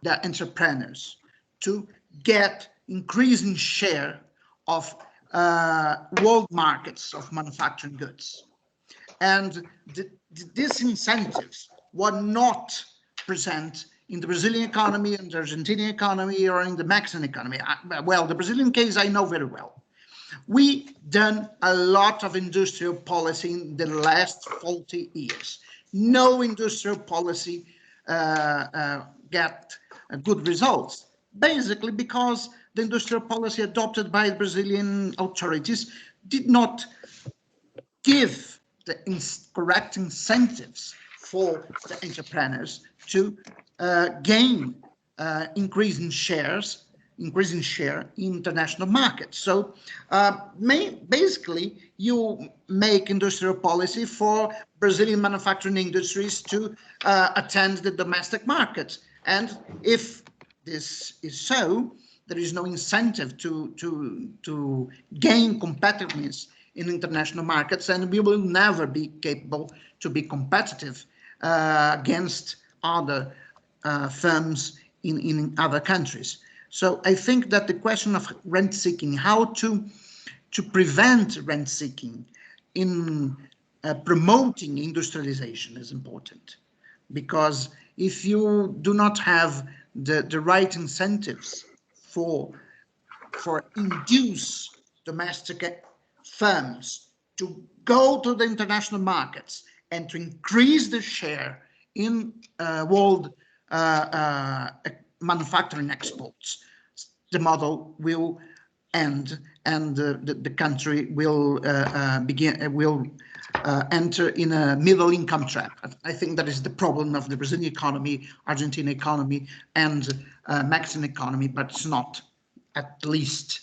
the entrepreneurs to get increasing share of world markets of manufacturing goods. And these incentives were not present in the Brazilian economy, in the Argentinian economy, or in the Mexican economy. Well, the Brazilian case I know very well. We done a lot of industrial policy in the last 40 years. No industrial policy got good results, basically because the industrial policy adopted by the Brazilian authorities did not give the correct incentives for the entrepreneurs to gain increasing share in international markets. So basically you make industrial policy for Brazilian manufacturing industries to attend the domestic market. And if this is so, there is no incentive to gain competitiveness in international markets, and we will never be capable to be competitive against other firms in other countries. So I think that the question of rent seeking, how to prevent rent seeking in promoting industrialization is important, because if you do not have the right incentives for induce domestic firms to go to the international markets and to increase the share in world manufacturing exports, the model will end and the country will enter in a middle income trap. I think that is the problem of the Brazilian economy, Argentine economy, and Mexican economy, but it's not, at least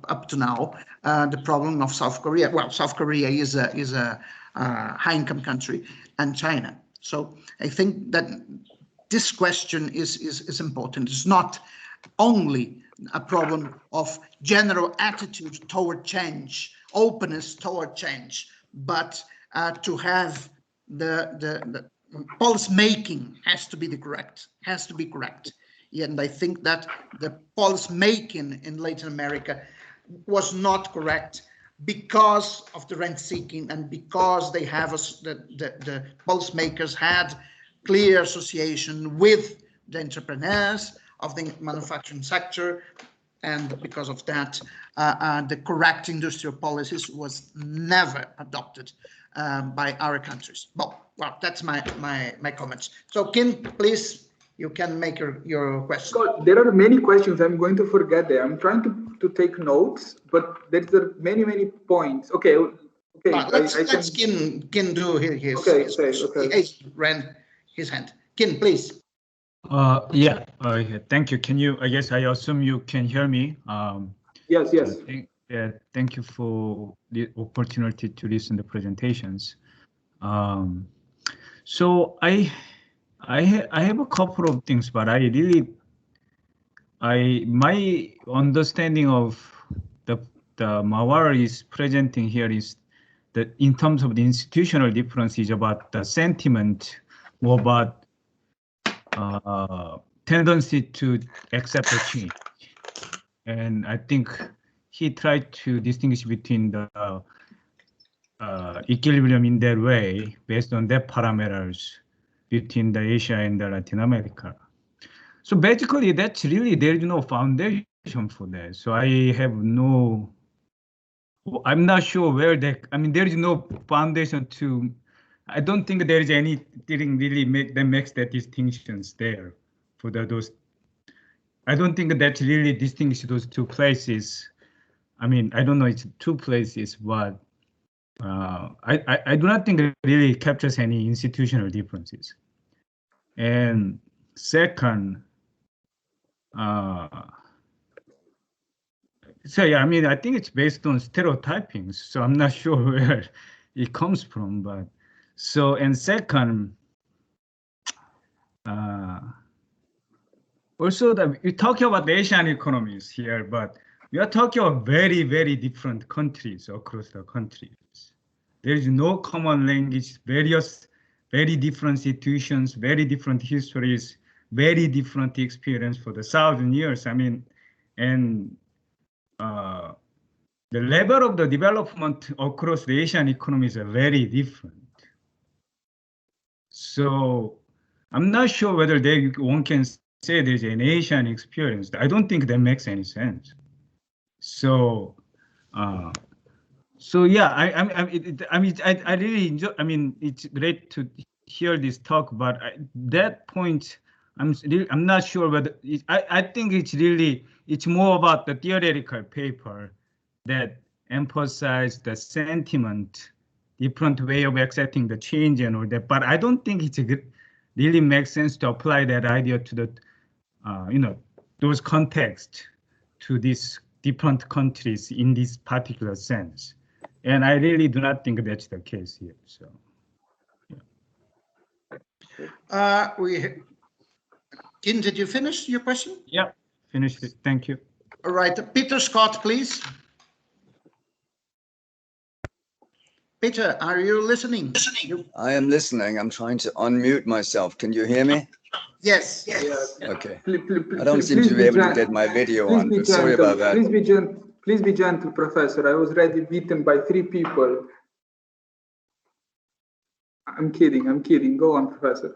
up to now, the problem of South Korea. Well, South Korea is a high-income country, and China. So I think that this question is important. It's not only a problem of general attitude toward change, openness toward change, but to have the policy making has to be correct. And I think that the policy making in Latin America was not correct because of the rent seeking, and because they have the policymakers had clear association with the entrepreneurs of the manufacturing sector, and because of that, the correct industrial policies was never adopted by our countries. Well, that's my comments. So, Kim, please, you can make your question. Scott, there are many questions. I'm going to forget them. I'm trying to take notes, but there's many points. Okay. Let's Kim do his ran his hand. Kim, please. Yeah. Thank you. Can you? I guess I assume you can hear me. Yes. Thank you for the opportunity to listen to presentations. So I have a couple of things, but my understanding of the Marwil is presenting here is that in terms of the institutional difference is about the sentiment, more about tendency to accept a change. And I think he tried to distinguish between the equilibrium in that way, based on their parameters between the Asia and the Latin America. So basically, that's really, there is no foundation for that. So I'm not sure where there is no foundation to, I don't think there is anything really that makes that distinctions there for those. I don't think that really distinguishes those two places. I mean, I don't know, it's two places, but I do not think it really captures any institutional differences. And second, so yeah, I mean, I think it's based on stereotypings, so I'm not sure where it comes from, but so, and second, also that we're talking about the Asian economies here, but we are talking about very, very different countries across the countries. There is no common language, very different situations, very different histories, very different experience for the 1,000 years. I mean, and the level of the development across the Asian economies are very different. So I'm not sure whether one can say there's an Asian experience. I don't think that makes any sense. So, so yeah, I really enjoy. I mean, it's great to hear this talk, but that point, I'm not sure whether I think it's more about the theoretical paper that emphasize the sentiment, different way of accepting the change and all that. But I don't think it really makes sense to apply that idea to the, those contexts to these different countries in this particular sense. And I really do not think that's the case here. So, yeah. Kim, did you finish your question? Yeah, finished it. Thank you. All right, Peter Scott, please. Peter, are you listening? I am listening. I'm trying to unmute myself. Can you hear me? Yes. Okay. I don't seem to be able to get my video on, but sorry about that. Please be gentle, Professor. I was already beaten by 3 people. I'm kidding. Go on, Professor.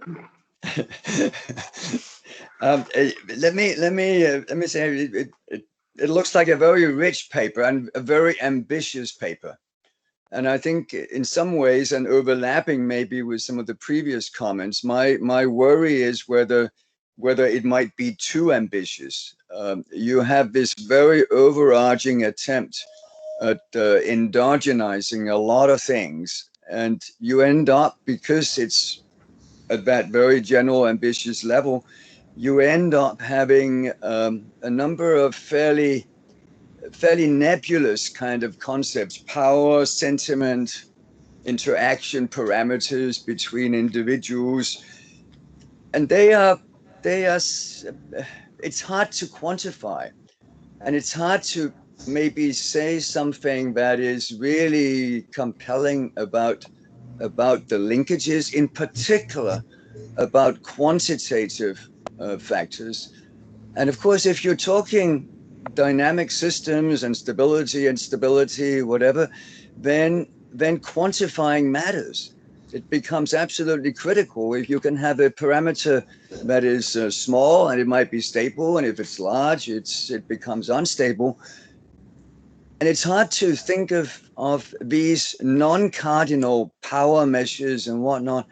Let me say it looks like a very rich paper and a very ambitious paper. And I think in some ways, and overlapping maybe with some of the previous comments, my worry is whether it might be too ambitious. You have this very overarching attempt at endogenizing a lot of things, and you end up, because it's at that very general ambitious level, you end up having a number of fairly nebulous kind of concepts: power, sentiment, interaction parameters between individuals, and they are it's hard to quantify, and it's hard to maybe say something that is really compelling about the linkages, in particular about quantitative factors. And of course, if you're talking dynamic systems and stability, whatever, then quantifying matters. It becomes absolutely critical. If you can have a parameter that is small and it might be stable, and if it's large, it becomes unstable. And it's hard to think of these non-cardinal power measures and whatnot,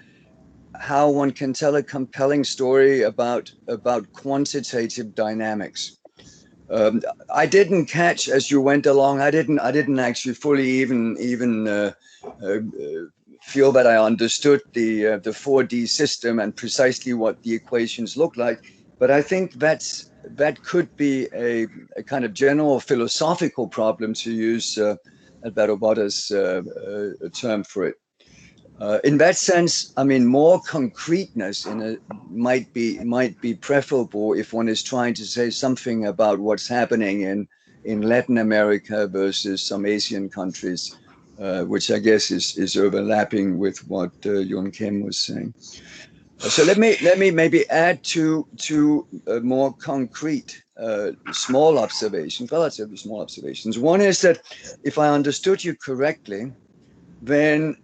how one can tell a compelling story about quantitative dynamics. I didn't catch as you went along. I didn't actually fully even feel that I understood the 4D system and precisely what the equations look like. But I think that could be a kind of general philosophical problem, to use Alberto Botta's term for it. In that sense, I mean, more concreteness might be preferable if one is trying to say something about what's happening in Latin America versus some Asian countries, which I guess is overlapping with what Yun Kim was saying. So let me maybe add two more concrete small observations, relatively small observations. One is that if I understood you correctly, then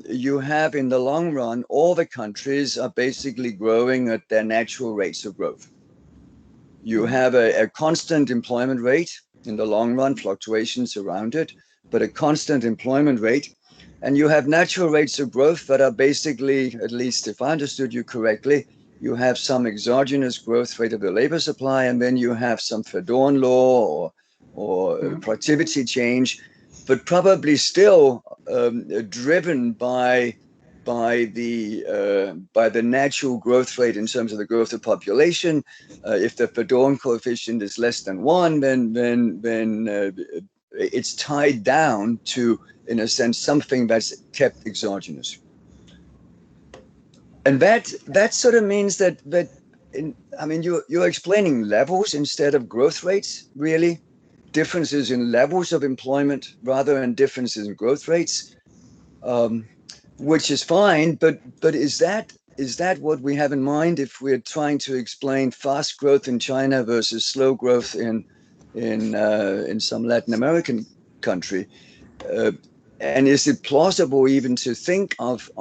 you have, in the long run, all the countries are basically growing at their natural rates of growth. You have a constant employment rate in the long run, fluctuations around it, but a constant employment rate. And you have natural rates of growth that are basically, at least if I understood you correctly, you have some exogenous growth rate of the labor supply, and then you have some Verdorn law or productivity change, but probably still driven by the natural growth rate in terms of the growth of population. If the Verdorn coefficient is less than 1, then it's tied down to, in a sense, something that's kept exogenous. And that sort of means that I mean, you're explaining levels instead of growth rates, really. Differences in levels of employment rather than differences in growth rates, which is fine. But is that what we have in mind if we're trying to explain fast growth in China versus slow growth in some Latin American country? And is it plausible even to think of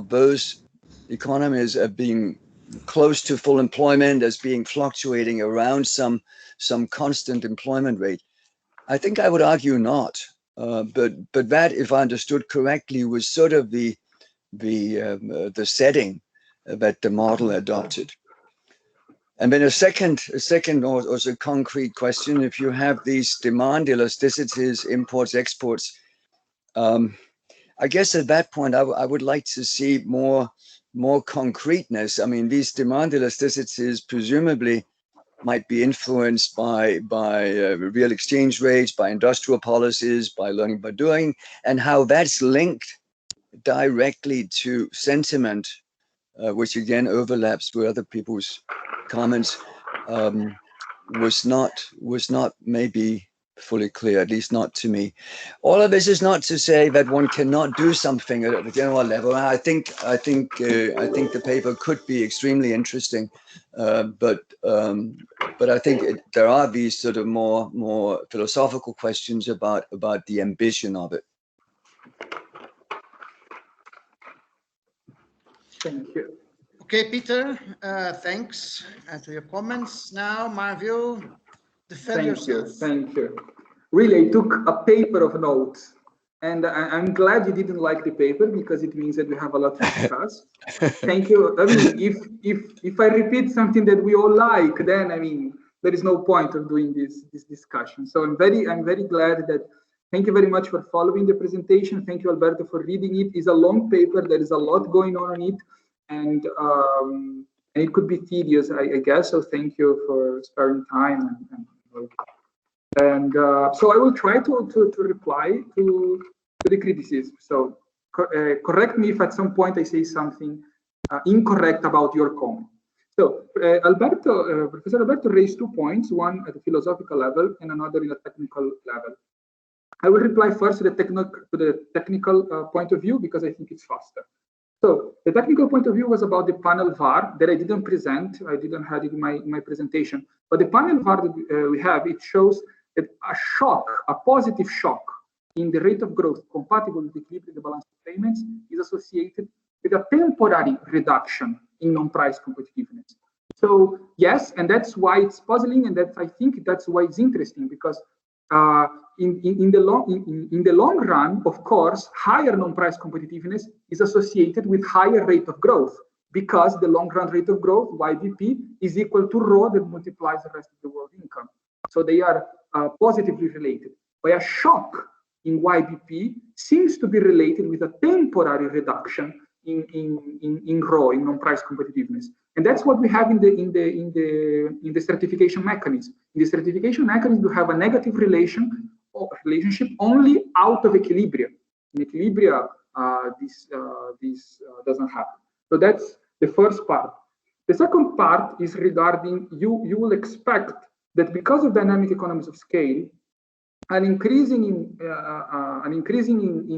those economies as being close to full employment as being fluctuating around some constant employment rate. I think I would argue not. But that, if I understood correctly, was sort of the setting that the model adopted. And then a second also concrete question: if you have these demand elasticities, imports, exports, I guess at that point I would like to see more concreteness. I mean, these demand elasticities presumably might be influenced by real exchange rates, by industrial policies, by learning by doing, and how that's linked directly to sentiment, which again overlaps with other people's comments, was not maybe fully clear, at least not to me. All of this is not to say that one cannot do something at the general level. I think the paper could be extremely interesting, but I think there are these sort of more philosophical questions about the ambition of it. Thank you. Okay, Peter, thanks to your comments. Now, Marwil, defend yourself. Thank you. Really, I took a paper of notes, and I'm glad you didn't like the paper, because it means that we have a lot to discuss. Thank you. I mean, if I repeat something that we all like, then I mean there is no point of doing this discussion. So I'm very glad that. Thank you very much for following the presentation. Thank you, Alberto, for reading it. It's a long paper. There is a lot going on it, and it could be tedious, I guess. So thank you for sparing time and so I will try to reply to the criticism. So correct me if at some point I say something incorrect about your comment. So Professor Alberto raised 2 points, one at the philosophical level and another in a technical level. I will reply first to the technical point of view, because I think it's faster. So the technical point of view was about the panel VAR that I didn't present. I didn't have it in my presentation. But the panel VAR that we have, it shows that a positive shock in the rate of growth compatible with the equilibrium of the balance of payments is associated with a temporary reduction in non-price competitiveness. So yes, and that's why it's puzzling, and I think that's why it's interesting, because in the long run, of course, higher non-price competitiveness is associated with higher rate of growth, because the long run rate of growth, YBP, is equal to rho that multiplies the rest of the world income. So they are positively related. But a shock in YBP seems to be related with a temporary reduction in rho, in non-price competitiveness. And that's what we have in the stratification mechanism. In the stratification mechanism, you have a negative relationship only out of equilibrium. In equilibria, this doesn't happen. So that's the first part. The second part is regarding you will expect that because of dynamic economies of scale, an increasing in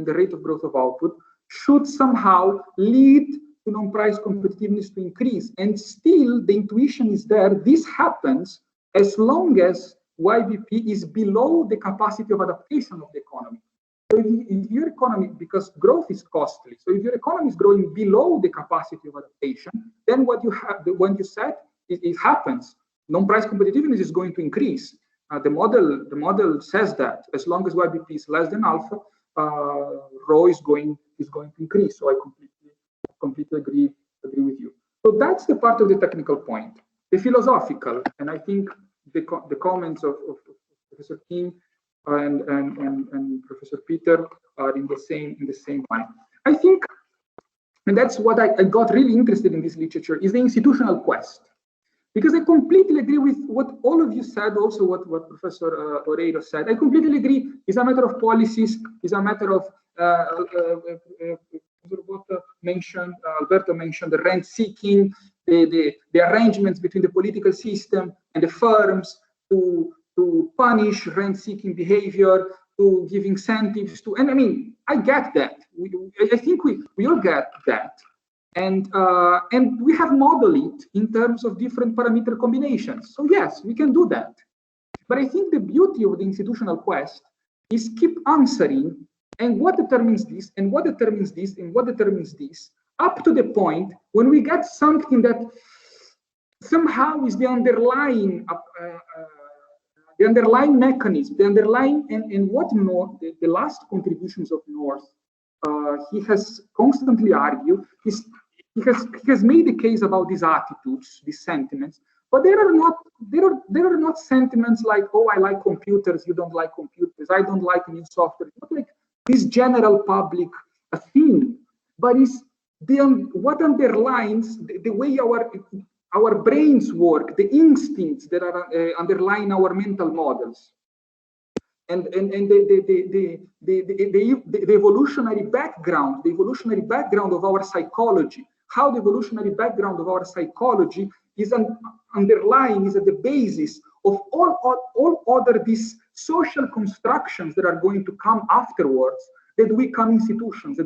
the rate of growth of output should somehow lead to non-price competitiveness to increase. And still, the intuition is there. This happens as long as YBP is below the capacity of adaptation of the economy. So if your economy, because growth is costly, so if your economy is growing below the capacity of adaptation, then what you have, when you said it happens, non-price competitiveness is going to increase. The model says that as long as YBP is less than alpha, rho is going to increase. So I completely agree with you. So that's the part of the technical point. The philosophical, and I think the comments of Professor King and Professor Peter are in the same line. I think, and that's what I got really interested in this literature, is the institutional quest. Because I completely agree with what all of you said, also what Professor Oreiro said. I completely agree. It's a matter of policies. It's a matter of Botta mentioned, Alberto mentioned the rent seeking, the arrangements between the political system and the firms to punish rent seeking behavior, to give incentives to, and I mean, I get that. I think we all get that. And we have modeled it in terms of different parameter combinations. So yes, we can do that. But I think the beauty of the institutional quest is keep answering, and what determines this, and what determines this, and what determines this, up to the point when we get something that somehow is the underlying mechanism, the underlying, and what North, the last contributions of North, he has constantly argued, he has made the case about these attitudes, these sentiments, but there are not sentiments like, oh, I like computers, you don't like computers, I don't like new software. It's not like this general public thing, but it's what underlines the way our brains work, the instincts that are underlying our mental models, and the evolutionary background, of our psychology, how the evolutionary background of our psychology is underlying, is at the basis of all other these social constructions that are going to come afterwards, that we call institutions.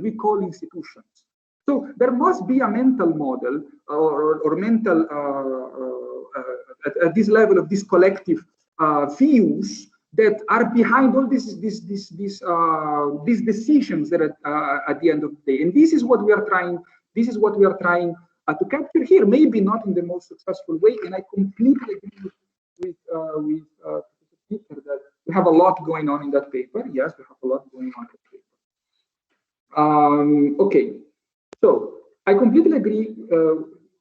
So there must be a mental model or mental at this level of these collective views that are behind all these decisions that are at the end of the day. And this is what we are trying. This is what we are trying to capture here. Maybe not in the most successful way. And I completely agree with Professor Peter that we have a lot going on in that paper. Yes, we have a lot going on in that paper. Okay. So I completely agree,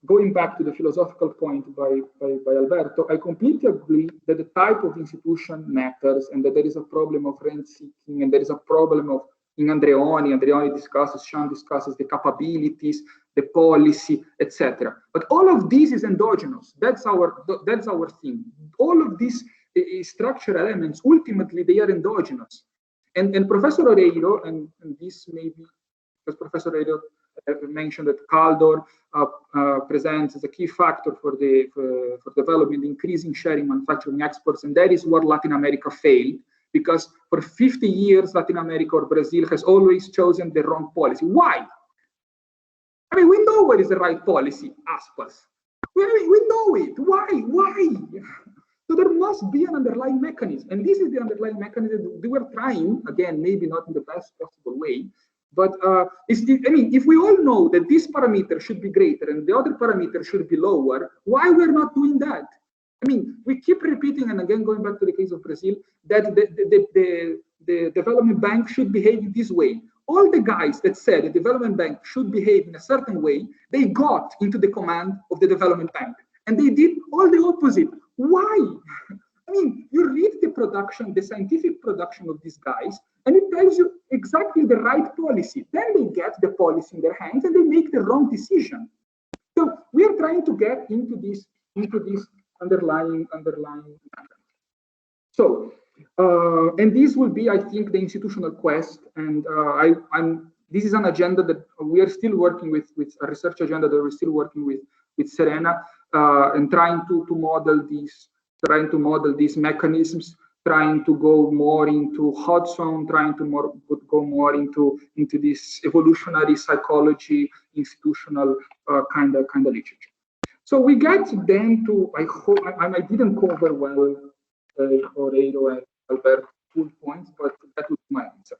going back to the philosophical point by Alberto, I completely agree that the type of institution matters and that there is a problem of rent seeking and there is a problem of, in Andreoni discusses, Sean discusses the capabilities, the policy, etc. But all of this is endogenous. That's our thing. All of these structural elements, ultimately, they are endogenous. And Professor Oreiro, and this may be, because Professor Oreiro mentioned that Caldor presents as a key factor for development, increasing sharing manufacturing exports, and that is what Latin America failed, because for 50 years Latin America or Brazil has always chosen the wrong policy. Why? I mean, we know what is the right policy, aspas. We know it. Why? So there must be an underlying mechanism, and this is the underlying mechanism that we were trying, again, maybe not in the best possible way, but if we all know that this parameter should be greater and the other parameter should be lower, why we're not doing that? I mean, we keep repeating, and again, going back to the case of Brazil, that the development bank should behave in this way. All the guys that said the development bank should behave in a certain way, they got into the command of the development bank. And they did all the opposite. Why? I mean, you read the production, the scientific production of these guys, and it tells you exactly the right policy. Then they get the policy in their hands and they make the wrong decision. So we are trying to get into this underlying. So, and this will be, I think, the institutional quest. And this is an agenda that we are still working with a research agenda that we're still working with Serena, and trying to model these mechanisms, trying to go more into Hudson, trying to go more into this evolutionary psychology, institutional kind of literature. So we get then to, I hope I didn't cover well Oreiro and Alberto full points, but that was my answer.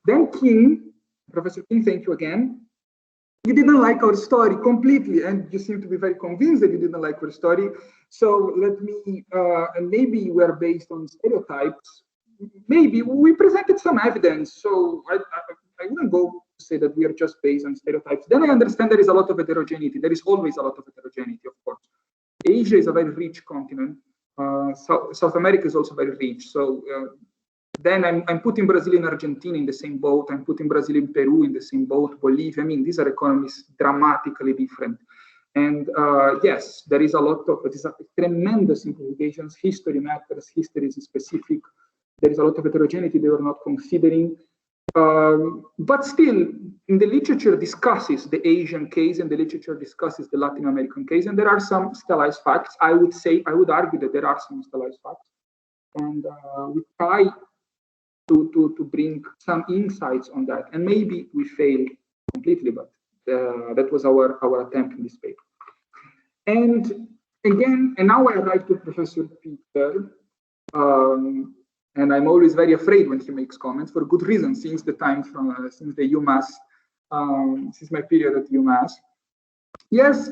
Then King, Professor King, thank you again. You didn't like our story completely, and you seem to be very convinced that you didn't like our story. So let me, and maybe we are based on stereotypes. Maybe we presented some evidence, so I wouldn't go to say that we are just based on stereotypes. Then I understand there is a lot of heterogeneity. There is always a lot of heterogeneity, of course. Asia is a very rich continent. South America is also very rich. So then I'm putting Brazil and Argentina in the same boat. I'm putting Brazil and Peru in the same boat. Bolivia. I mean, these are economies dramatically different. And yes, there is a lot of, it is a tremendous implications. History matters. History is specific. There is a lot of heterogeneity they were not considering. But still, in the literature discusses the Asian case and the literature discusses the Latin American case. And there are some stylized facts. I would argue that there are some stylized facts. And we try to bring some insights on that. And maybe we failed completely, but that was our attempt in this paper. And again, and now I write to Professor Peter, and I'm always very afraid when he makes comments for good reason, since the time since the UMass, since my period at UMass. Yes,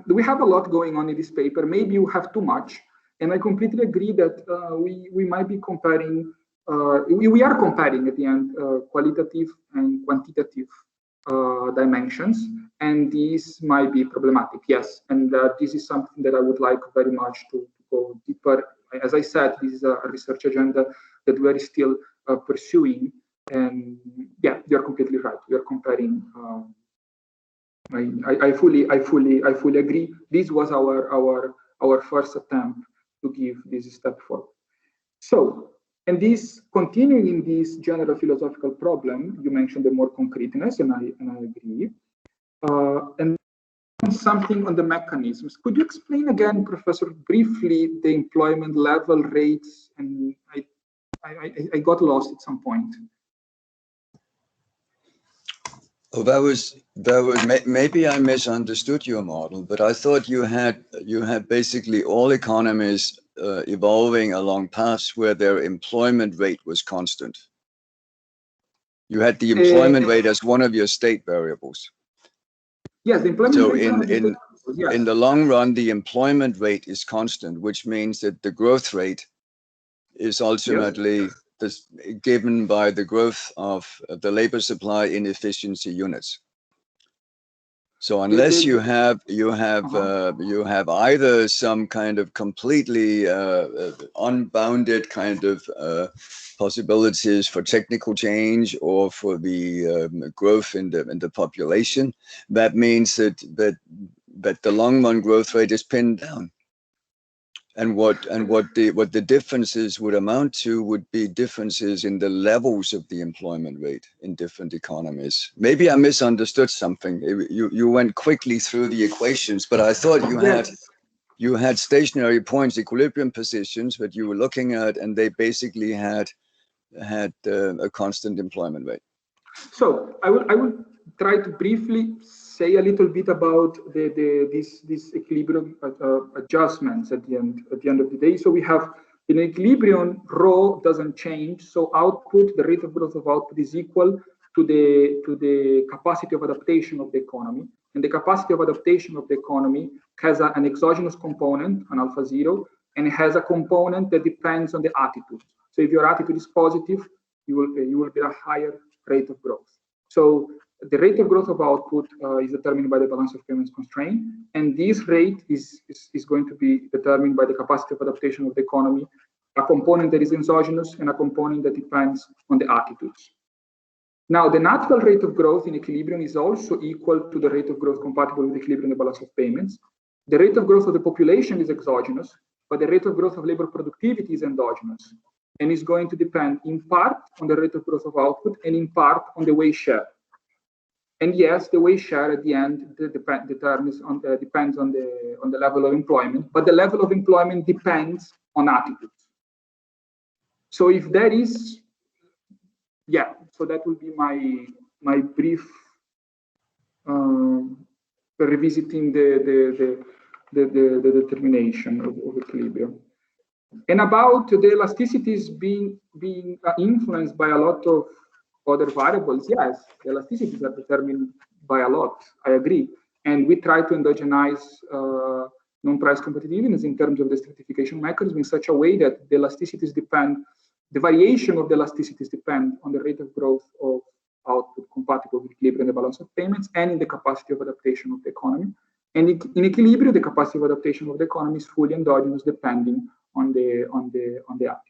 we have a lot going on in this paper. Maybe you have too much, and I completely agree that we might be comparing. We are comparing at the end qualitative and quantitative dimensions, and these might be problematic. Yes, and this is something that I would like very much to go deeper. As I said, this is a research agenda that we are still pursuing, and yeah, you are completely right. We are comparing. I fully agree. This was our first attempt to give this step forward. So, and this continuing in this general philosophical problem, you mentioned the more concreteness, and I agree. And something on the mechanisms. Could you explain again, Professor, briefly the employment level rates? And I got lost at some point. Oh, that was maybe I misunderstood your model, but I thought you had basically all economies evolving along paths where their employment rate was constant. You had the employment rate as one of your state variables. Yes, the employment so rate. In the long run, the employment rate is constant, which means that the growth rate is ultimately given by the growth of the labor supply in efficiency units. So unless you have either some kind of completely unbounded kind of possibilities for technical change or for the growth in the population, that means that the long run growth rate is pinned down. And what the differences would amount to would be differences in the levels of the employment rate in different economies. Maybe I misunderstood something. You went quickly through the equations, but I thought you had stationary points, equilibrium positions that you were looking at, and they basically had a constant employment rate. So I will try to briefly say a little bit about this equilibrium adjustments at the end of the day. So we have in equilibrium, rho doesn't change. So output, the rate of growth of output is equal to the capacity of adaptation of the economy. And the capacity of adaptation of the economy has an exogenous component, an alpha zero, and it has a component that depends on the attitude. So if your attitude is positive, you will get a higher rate of growth. So the rate of growth of output is determined by the balance of payments constraint, and this rate is going to be determined by the capacity of adaptation of the economy, a component that is exogenous and a component that depends on the attitudes. Now, the natural rate of growth in equilibrium is also equal to the rate of growth compatible with equilibrium and the balance of payments. The rate of growth of the population is exogenous, but the rate of growth of labor productivity is endogenous, and is going to depend in part on the rate of growth of output and in part on the wage share. And yes, the wage share at the end depends on the level of employment, but the level of employment depends on attitudes. So if there is, so that will be my brief revisiting the determination of equilibrium. And about the elasticities being influenced by a lot of other variables, yes, the elasticities are determined by a lot, I agree. And we try to endogenize non-price competitiveness in terms of the stratification mechanism in such a way that the elasticities depend, the variation of the elasticities depend on the rate of growth of output compatible with equilibrium and the balance of payments and in the capacity of adaptation of the economy. And in equilibrium, the capacity of adaptation of the economy is fully endogenous depending on the attitudes.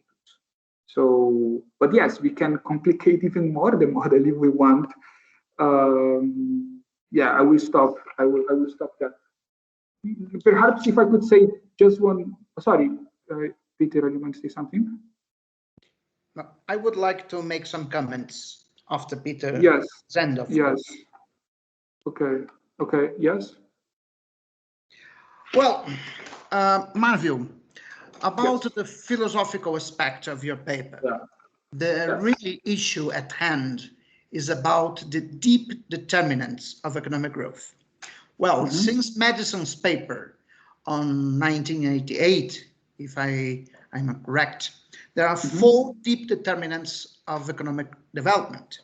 So, but yes, we can complicate even more the model if we want. I will stop. I will stop there. Perhaps if I could say just one. Sorry, Peter, you want to say something? No, I would like to make some comments after Peter. Yes. Zendov. Yes. Okay. Okay. Yes. Well, Marwil, about the philosophical aspect of your paper, the really issue at hand is about the deep determinants of economic growth. Well, since Madison's paper on 1988, if I'm correct, there are 4 deep determinants of economic development: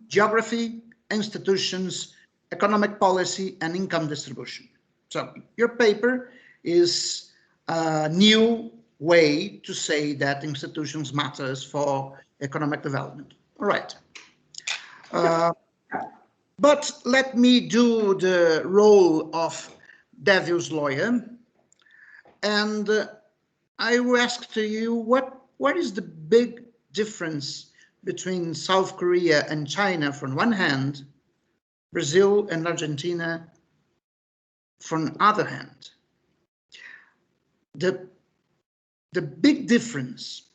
geography, institutions, economic policy and income distribution. So your paper is a new way to say that institutions matters for economic development. All right. But let me do the role of Davil's lawyer, and I will ask to you what is the big difference between South Korea and China from one hand, Brazil and Argentina from the other hand. The big difference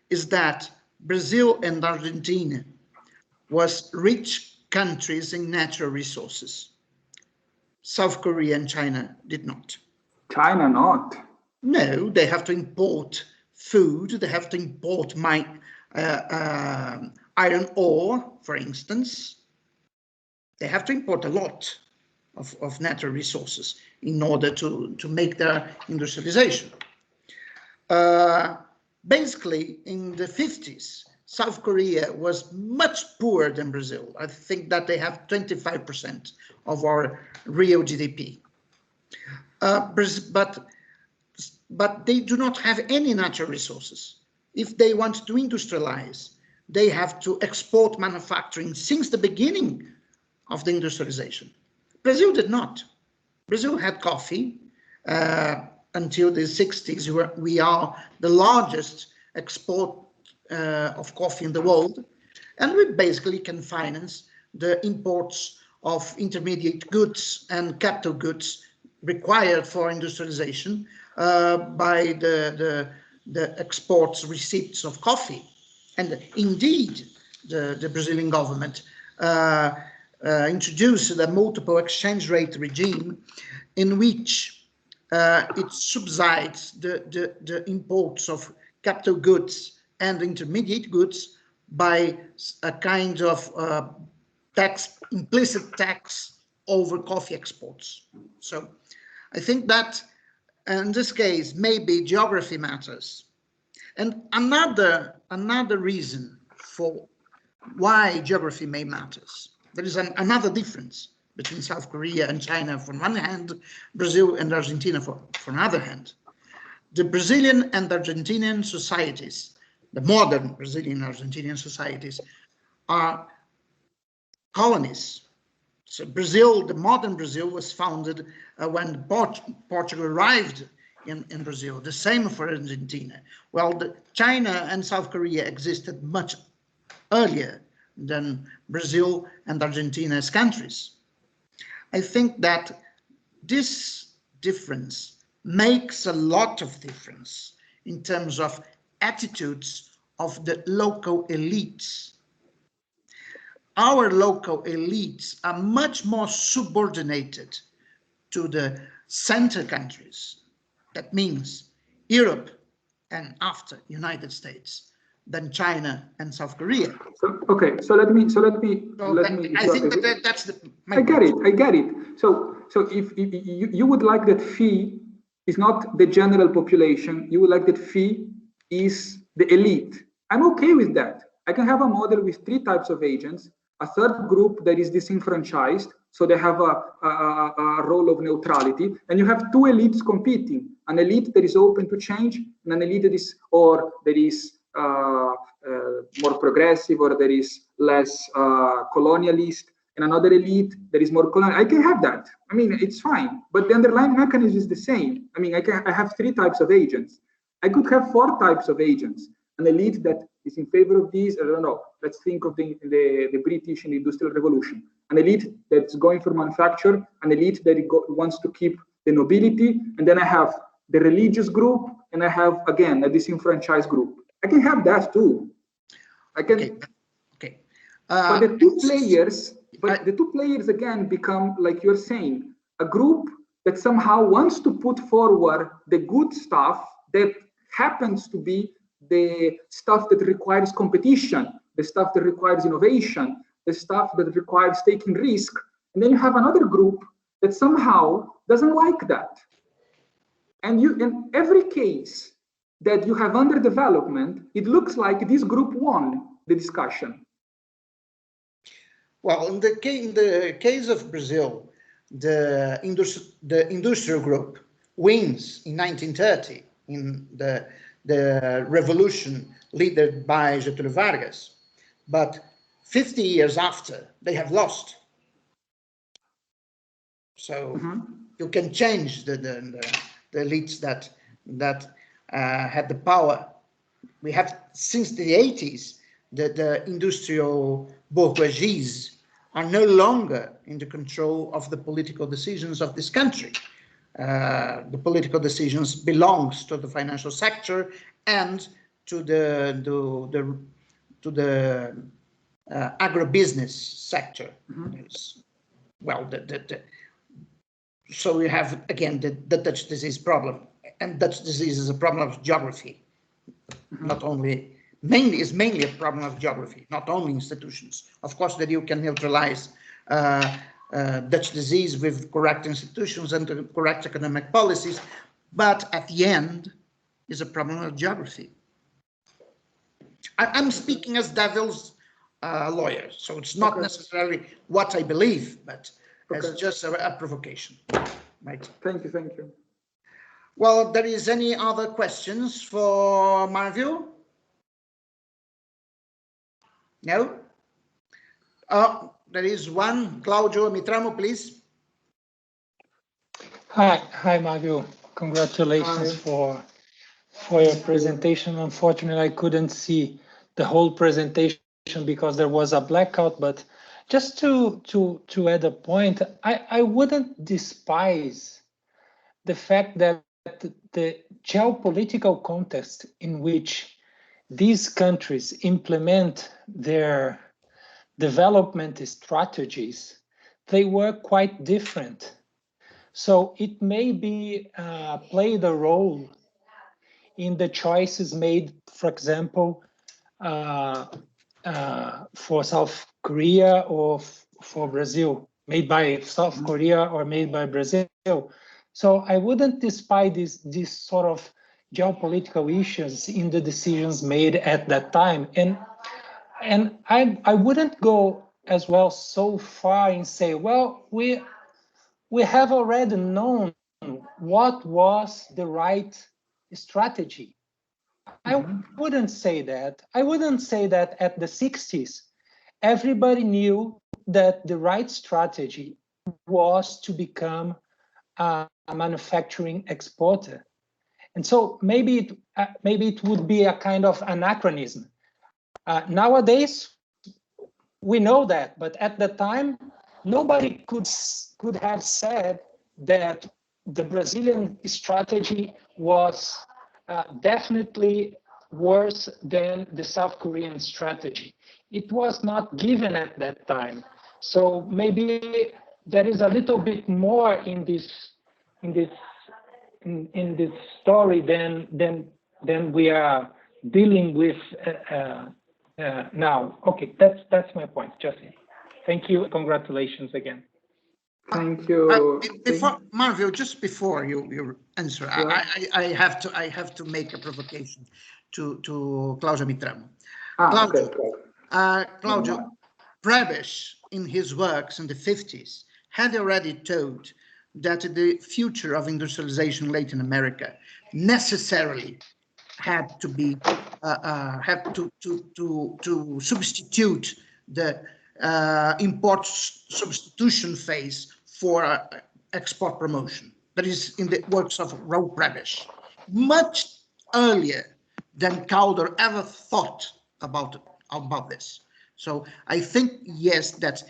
is that Brazil and Argentina was rich countries in natural resources. South Korea and China did not. China not? No, they have to import food, they have to import iron ore, for instance. They have to import a lot of natural resources in order to make their industrialization. Basically, in the 50s, South Korea was much poorer than Brazil. I think that they have 25% of our real GDP. But they do not have any natural resources. If they want to industrialize, they have to export manufacturing since the beginning of the industrialization. Brazil did not. Brazil had coffee until the 60s. We are the largest export of coffee in the world, and we basically can finance the imports of intermediate goods and capital goods required for industrialization by the exports receipts of coffee. And indeed, the Brazilian government introduced a multiple exchange rate regime in which it subsides the imports of capital goods and intermediate goods by a kind of implicit tax over coffee exports. So I think that in this case, maybe geography matters. And another reason for why geography may matters, there is another difference between South Korea and China from one hand, Brazil and Argentina from the other hand. The Brazilian and Argentinian societies, the modern Brazilian and Argentinian societies, are colonies. So Brazil, the modern Brazil, was founded when Portugal arrived in Brazil. The same for Argentina. Well, China and South Korea existed much earlier than Brazil and Argentina as countries. I think that this difference makes a lot of difference in terms of attitudes of the local elites. Our local elites are much more subordinated to the center countries. That means Europe and after United States than China and South Korea. So, okay, so let me. I think that's the. I get it. So if you would like that fee is not the general population, you would like that fee is the elite. I'm okay with that. I can have a model with 3 types of agents. A third group that is disenfranchised, so they have a role of neutrality, and you have 2 elites competing: an elite that is open to change, and an elite that is more progressive, or that is less colonialist, and another elite that is more colonial. I can have that. I mean, it's fine, but the underlying mechanism is the same. I mean, I have 3 types of agents. I could have 4 types of agents. An elite that is in favor of these, I don't know, let's think of the British and Industrial Revolution. An elite that's going for manufacture, an elite that wants to keep the nobility, and then I have the religious group, and I have, again, a disenfranchised group. I can have that too. I can. Okay. But the 2 players again become, like you're saying, a group that somehow wants to put forward the good stuff that happens to be the stuff that requires competition, the stuff that requires innovation, the stuff that requires taking risk. And then you have another group that somehow doesn't like that. And in every case that you have under development, it looks like this group won the discussion. Well, in the case of Brazil, the industrial group wins in 1930 in the revolution led by Getúlio Vargas, but 50 years after they have lost. So you can change the elites that had the power. We have since the 80s the industrial bourgeoisies are no longer in the control of the political decisions of this country. The political decisions belongs to the financial sector and to the agribusiness sector. Well, so we have again the Dutch disease problem, and Dutch disease is a problem of geography, not only. Mainly a problem of geography, not only institutions. Of course, that you can neutralize Dutch disease with correct institutions and correct economic policies, but at the end is a problem of geography. I'm speaking as Davil's lawyer, so it's not necessarily what I believe, but as just a provocation. Right. Thank you. Well, there is any other questions for Marwil? No? There is one. Claudio Mitramo, please. Hi, Marwil. Congratulations for your presentation. Unfortunately, I couldn't see the whole presentation because there was a blackout. But just to add a point, I wouldn't despise the fact that the geopolitical context in which these countries implement their development strategies, they were quite different. So it may be played a role in the choices made, for example, for South Korea or for Brazil, made by South Korea or made by Brazil. So I wouldn't despise these sort of geopolitical issues in the decisions made at that time. And I wouldn't go as well so far and say, well, we have already known what was the right strategy. I wouldn't say that. I wouldn't say that at the 60s, everybody knew that the right strategy was to become a manufacturing exporter. And so maybe it would be a kind of anachronism. Nowadays, we know that, but at the time, nobody could have said that the Brazilian strategy was definitely worse than the South Korean strategy. It was not given at that time. So maybe there is a little bit more in this story than we are dealing with now. Okay, that's my point, José. Thank you. Congratulations again. Thank you. Before Marwil, just before you answer, yeah. I have to make a provocation to Claudio Mitramo. Claudio, Prebisch, in his works in the 50s, had already told that the future of industrialization in Latin America necessarily had to be to substitute the import substitution phase for export promotion. That is in the works of Raul Prebisch, much earlier than Calder ever thought about this. So I think, yes, that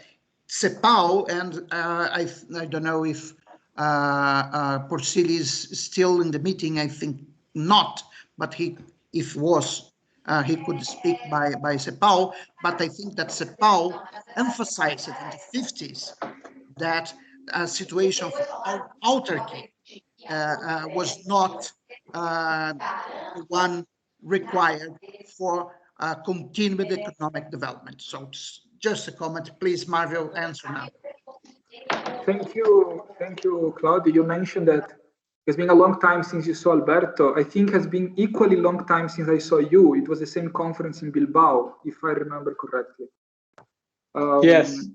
CEPAL, and I don't know if Porcili is still in the meeting, I think not, but if was, he could speak by CEPAL, but I think that CEPAL emphasized in the 50s that a situation of autarky was not the one required for continued economic development. So just a comment, please, Marwil, answer now. Thank you, Claudio. You mentioned that it's been a long time since you saw Alberto. I think has been equally long time since I saw you. It was the same conference in Bilbao, if I remember correctly. Yes.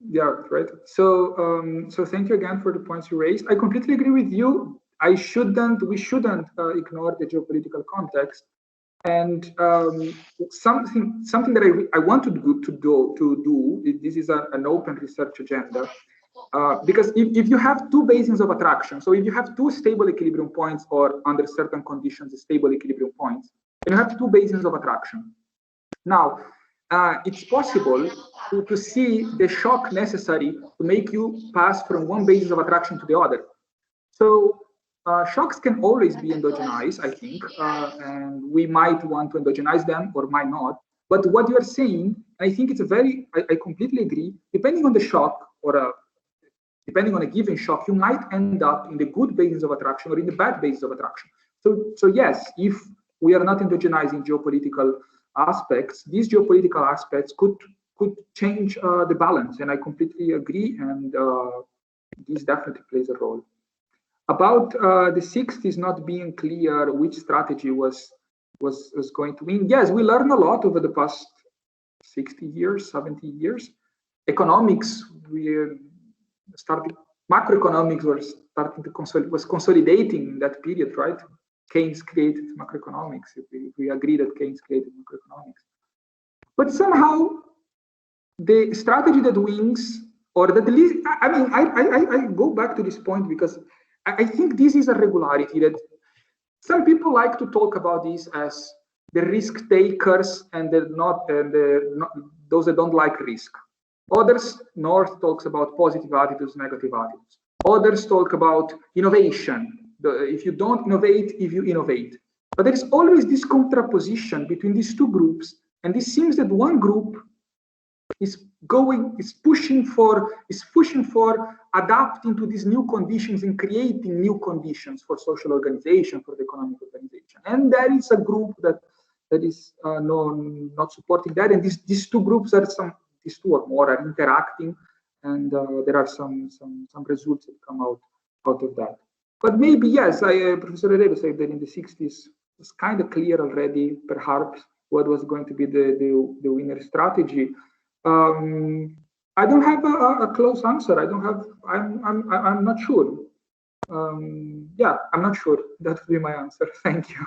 Yeah, right. So, so thank you again for the points you raised. I completely agree with you. We shouldn't ignore the geopolitical context. And something that I want to do. This is an open research agenda, because if you have two basins of attraction, so if you have two stable equilibrium points, or under certain conditions stable equilibrium points, and you have two basins of attraction. Now, it's possible to see the shock necessary to make you pass from one basis of attraction to the other. So shocks can always be endogenized, I think, and we might want to endogenize them or might not. But what you are saying, I think it's I completely agree. Depending on the shock, or depending on a given shock, you might end up in the good basis of attraction or in the bad basis of attraction. So yes, if we are not endogenizing geopolitical aspects, these geopolitical aspects could change the balance, and I completely agree, and this definitely plays a role. About the 60s not being clear which strategy was going to win. Yes, we learned a lot over the past 60 years, 70 years. Economics, macroeconomics was consolidating in that period, right? Keynes created macroeconomics. We agree that Keynes created macroeconomics. But somehow the strategy that wins, or that the least, I mean, I go back to this point because I think this is a regularity that some people like to talk about this as the risk takers and those that don't like risk. Others, North talks about positive attitudes, negative attitudes. Others talk about innovation. If you don't innovate, if you innovate. But there is always this contraposition between these two groups, and it seems that one group is pushing for adapting to these new conditions and creating new conditions for social organization, for the economic organization. And there is a group that is not supporting that. And these two groups these two or more are interacting, and there are some results that come out of that. But maybe yes, Professor Oreiro said that in the 60s it was kind of clear already, perhaps, what was going to be the winner strategy. I don't have a close answer. I'm not sure. Yeah, I'm not sure. That would be my answer. Thank you.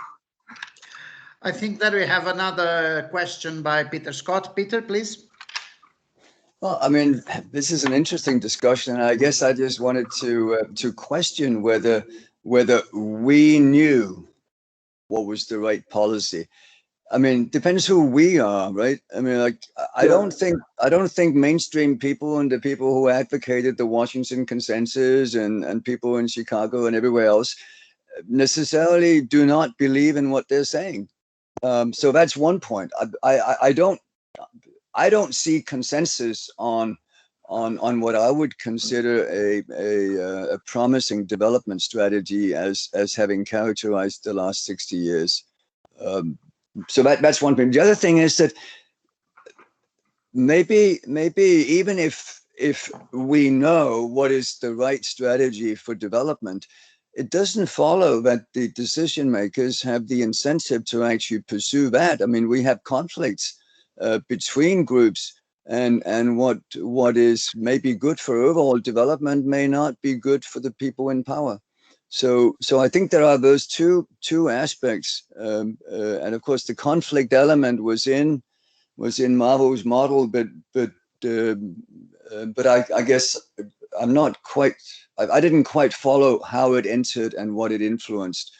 I think that we have another question by Peter Scott. Peter, please. Well, I mean, this is an interesting discussion, and I guess I just wanted to question whether we knew what was the right policy. I mean, depends who we are, right? I mean, like, I don't think mainstream people and the people who advocated the Washington Consensus and people in Chicago and everywhere else necessarily do not believe in what they're saying. So that's one point. I don't see consensus on what I would consider a promising development strategy as having characterized the last 60 years. So that's one thing. The other thing is that maybe even if we know what is the right strategy for development, it doesn't follow that the decision makers have the incentive to actually pursue that. I mean, we have conflicts between groups, and what is maybe good for overall development may not be good for the people in power. So I think there are those two aspects, and of course the conflict element was in Marwil's model, but I guess I'm not quite. I didn't quite follow how it entered and what it influenced.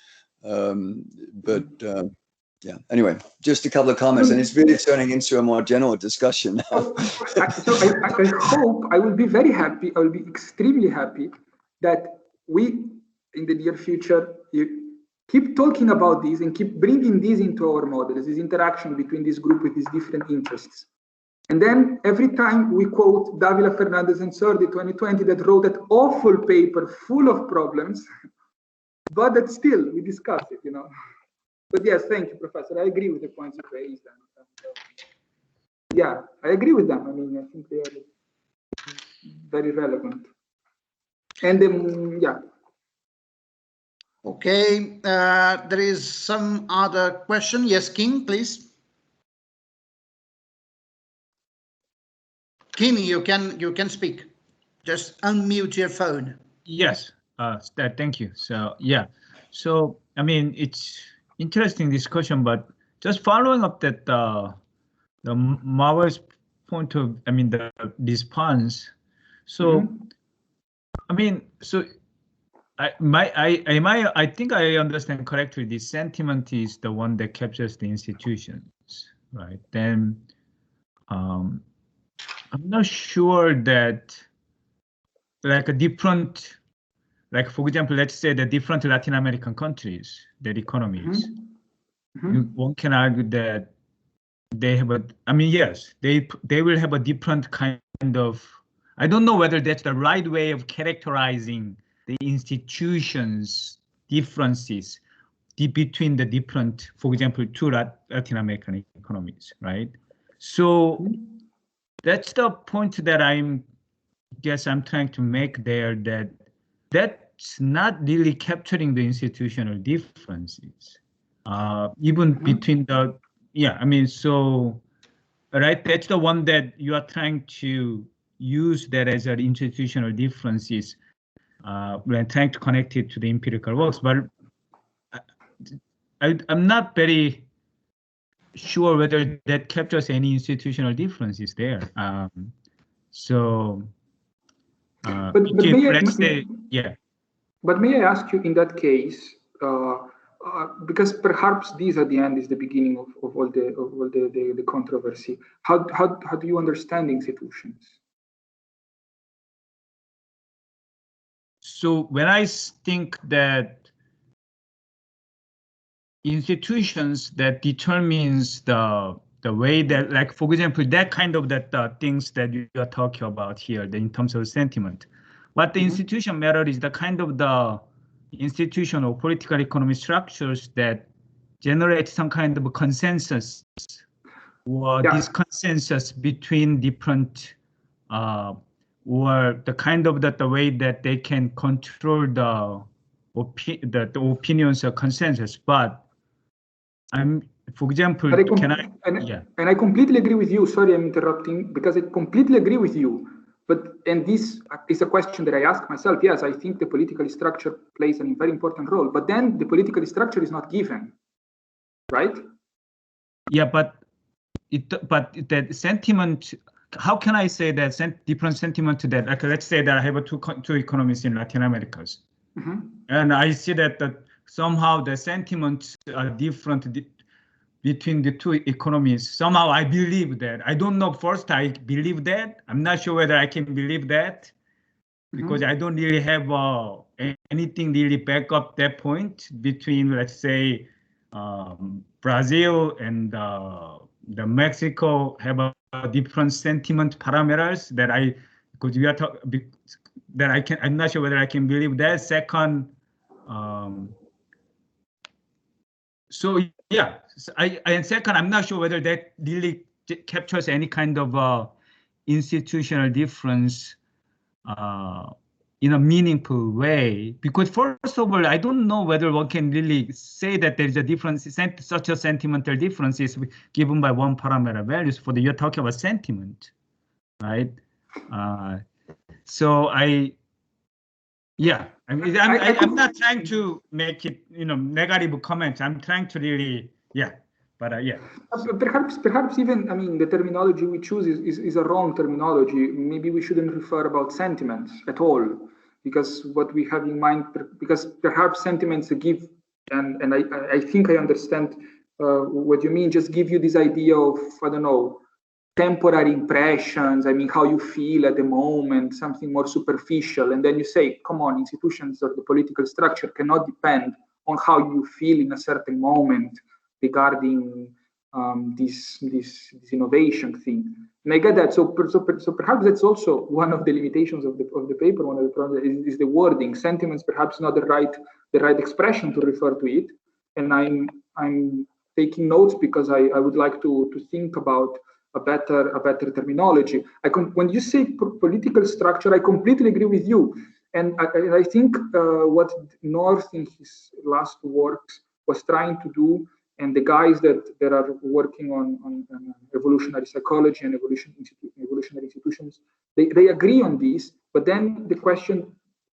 Yeah. Anyway, just a couple of comments, and it's really turning into a more general discussion now. So I hope I will be very happy. I will be extremely happy that we, in the near future, you keep talking about this and keep bringing this into our models, this interaction between this group with these different interests. And then every time we quote Dávila, Fernández, and Sordi 2020 that wrote that awful paper full of problems, but that still we discuss it, you know. But yes, thank you, Professor. I agree with the points you raised. Yeah, I agree with them. I mean, I think they are very relevant. And yeah. Okay, there is some other question. Yes, King, please. Kimi, you can speak. Just unmute your phone. Yes, thank you. So yeah, so I mean it's interesting discussion, but just following up that the Marwil's point of, I mean the response. So I mean, so I think I understand correctly. The sentiment is the one that captures the institutions, right? Then I'm not sure that like a different, like for example, let's say the different Latin American countries, their economies. One can argue that they have a, I mean, yes, they will have a different kind of, I don't know whether that's the right way of characterizing the institutions differences between the different, for example, two Latin American economies, right? So that's the point that I'm trying to make there, that that's not really capturing the institutional differences, even between the, yeah, I mean, so, right, that's the one that you are trying to use that as an institutional differences when trying to connect it to the empirical works, but I'm not very sure whether that captures any institutional differences there. So, but let's say, yeah. But may I ask you in that case, because perhaps this at the end is the beginning of all the controversy. How do you understand institutions? So when I think that institutions that determines the way that, like for example, that kind of that things that you are talking about here, in terms of sentiment, what the institution matter is the kind of the institutional political economic structures that generate some kind of a consensus, or this consensus between different or the kind of the way that they can control the opinions or consensus. But for example, and I completely agree with you. Sorry, I'm interrupting, because I completely agree with you. And this is a question that I ask myself. Yes, I think the political structure plays a very important role, but then the political structure is not given, right? Yeah, but that sentiment, how can I say that different sentiment to that? Like, let's say that I have two economies in Latin Americas, and I see that somehow the sentiments are different between the two economies. Somehow I believe that. I don't know. First, I believe that. I'm not sure whether I can believe that, because I don't really have anything really back up that point between, let's say, Brazil and the Mexico have a different sentiment parameters that because we are talking that I'm not sure whether I can believe that. Second, so yeah, and second, I'm not sure whether that really captures any kind of institutional difference in a meaningful way, because first of all, I don't know whether one can really say that there is a difference, such a sentimental difference is given by one parameter values. For you're talking about sentiment, right? So yeah, I mean, I'm not trying to make it, negative comments. I'm trying to really, yeah. But yeah. Perhaps even, I mean, the terminology we choose is a wrong terminology. Maybe we shouldn't refer about sentiments at all, because what we have in mind, because perhaps sentiments give, and I think I understand what you mean, just give you this idea of, I don't know, temporary impressions. I mean, how you feel at the moment, something more superficial. And then you say, come on, institutions or the political structure cannot depend on how you feel in a certain moment regarding this innovation thing. And I get that. So perhaps that's also one of the limitations of the paper. One of the problems is the wording. Sentiments perhaps not the right expression to refer to it. And I'm taking notes because I would like to think about a better terminology. When you say political structure, I completely agree with you. And I think what North in his last works was trying to do, and the guys that are working on evolutionary psychology and evolutionary evolutionary institutions. They agree on this, but then the question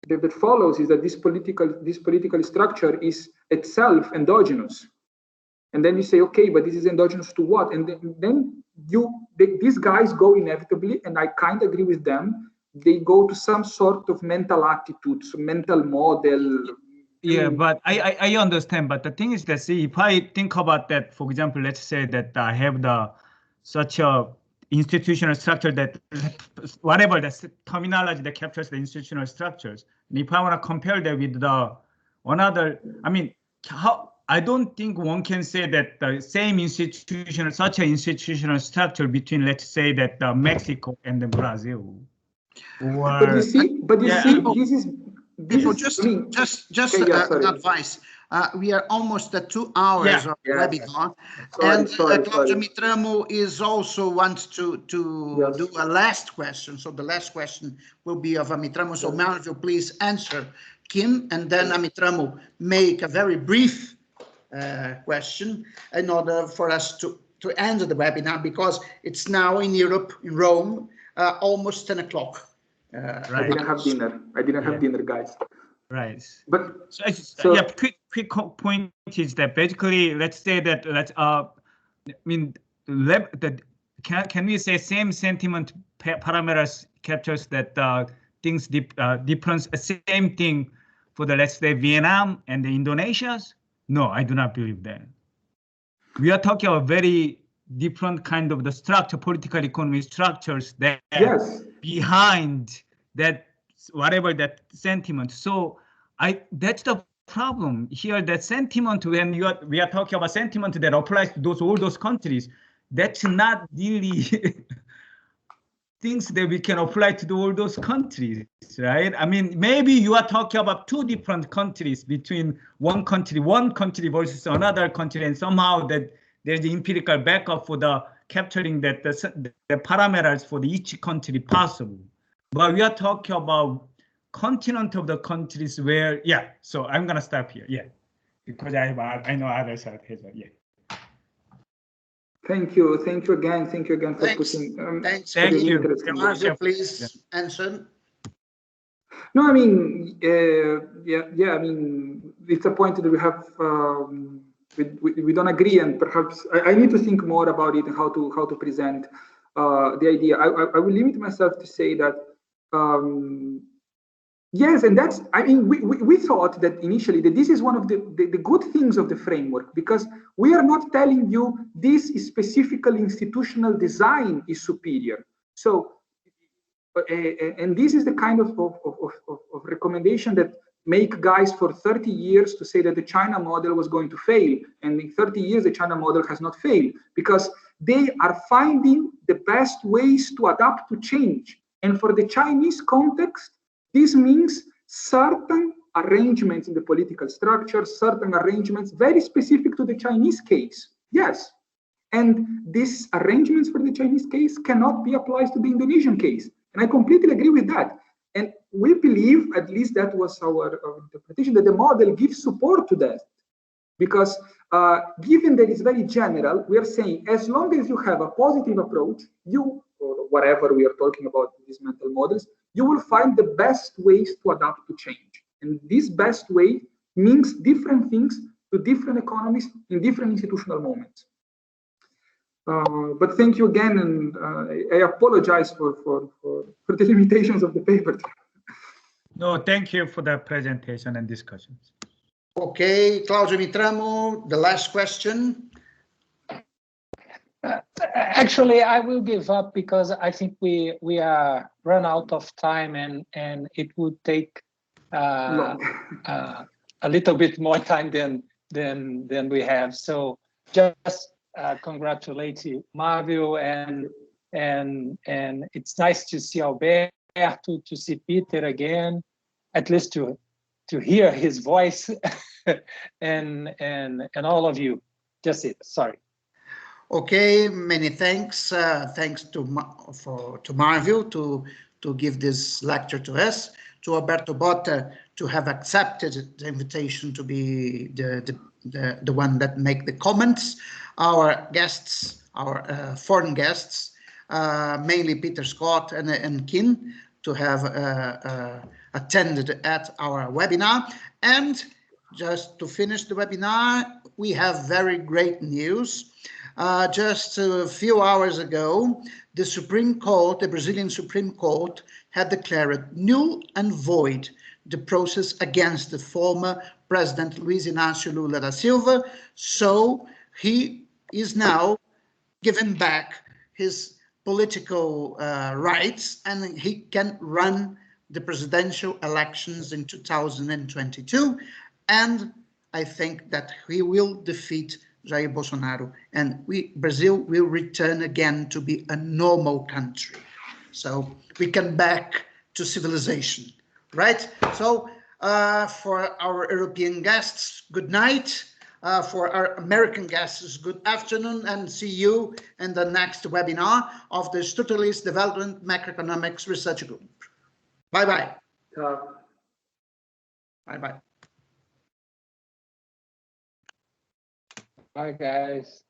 that follows is that this political structure is itself endogenous. And then you say, okay, but this is endogenous to what? And then these guys go inevitably, and I kind of agree with them, they go to some sort of mental attitude, some mental model. Yeah, but I understand. But the thing is that, see, if I think about that, for example, let's say that I have such a institutional structure that whatever the terminology that captures the institutional structures. And if I want to compare that with another, I mean, I don't think one can say that the same such an institutional structure between, let's say, that Mexico and the Brazil. But you see, just an advice. We are almost at 2 hours of webinar, and Claudio Mitramo is also wants to do a last question. So the last question will be of Mitramo. So Marwil, please answer Kim, and then Mitramo make a very brief question in order for us to end the webinar, because it's now in Europe, in Rome, almost 10 o'clock. Right. I didn't have dinner. have dinner, guys. Right. But quick point is that basically, let's say that can we say same sentiment parameters captures that things difference same thing for the, let's say, Vietnam and the Indonesia's? No, I do not believe that. We are talking about very different kind of the structure, political economy structures that behind that, whatever that sentiment. So that's the problem here, that sentiment, when we are talking about sentiment that applies to all those countries, that's not really things that we can apply to all those countries, right? I mean, maybe you are talking about 2 different countries, between one country versus another country, and somehow that there's the empirical backup for the capturing that the parameters for each country possible. But we are talking about continent of the countries where, so I'm gonna stop here, because I know others have here, Thank you again for putting. Thank you. Marwil, please answer. No, I mean, I mean, it's a point that we have. We don't agree, and perhaps I need to think more about it and how to present the idea. I will limit myself to say that. Yes, and that's, I mean, we thought that initially that this is one of the good things of the framework, because we are not telling you this is specifically institutional design is superior. So, and this is the kind of recommendation that make guys for 30 years to say that the China model was going to fail. And in 30 years, the China model has not failed, because they are finding the best ways to adapt to change. And for the Chinese context, this means certain arrangements in the political structure, certain arrangements very specific to the Chinese case. Yes. And these arrangements for the Chinese case cannot be applied to the Indonesian case. And I completely agree with that. And we believe, at least that was our interpretation, that the model gives support to that. Because given that it's very general, we are saying as long as you have a positive approach, or whatever we are talking about these mental models, you will find the best ways to adapt to change. And this best way means different things to different economies in different institutional moments. But thank you again, and I apologize for the limitations of the paper. No, thank you for the presentation and discussions. Okay, Claudio Mitramo, the last question. Actually, I will give up, because I think we are run out of time, and it would take a little bit more time than we have. So just congratulate you, Marwil, and it's nice to see Alberto, to see Peter again, at least to hear his voice, and all of you. Just it. Sorry. Okay, many thanks. Thanks to Marwil to give this lecture to us, to Alberto Botta to have accepted the invitation to be the one that make the comments, our guests, our foreign guests, mainly Peter Scott and Kin, to have attended at our webinar. And just to finish the webinar, we have very great news. Just a few hours ago, the Supreme Court, the Brazilian Supreme Court, had declared null and void the process against the former President Luiz Inácio Lula da Silva. So he is now given back his political rights, and he can run the presidential elections in 2022. And I think that he will defeat Jair Bolsonaro, and Brazil will return again to be a normal country. So we can back to civilization, right? So for our European guests, good night. For our American guests, good afternoon, and see you in the next webinar of the Structuralist Development Macroeconomics Research Group. Bye-bye. Bye-bye. Bye, guys.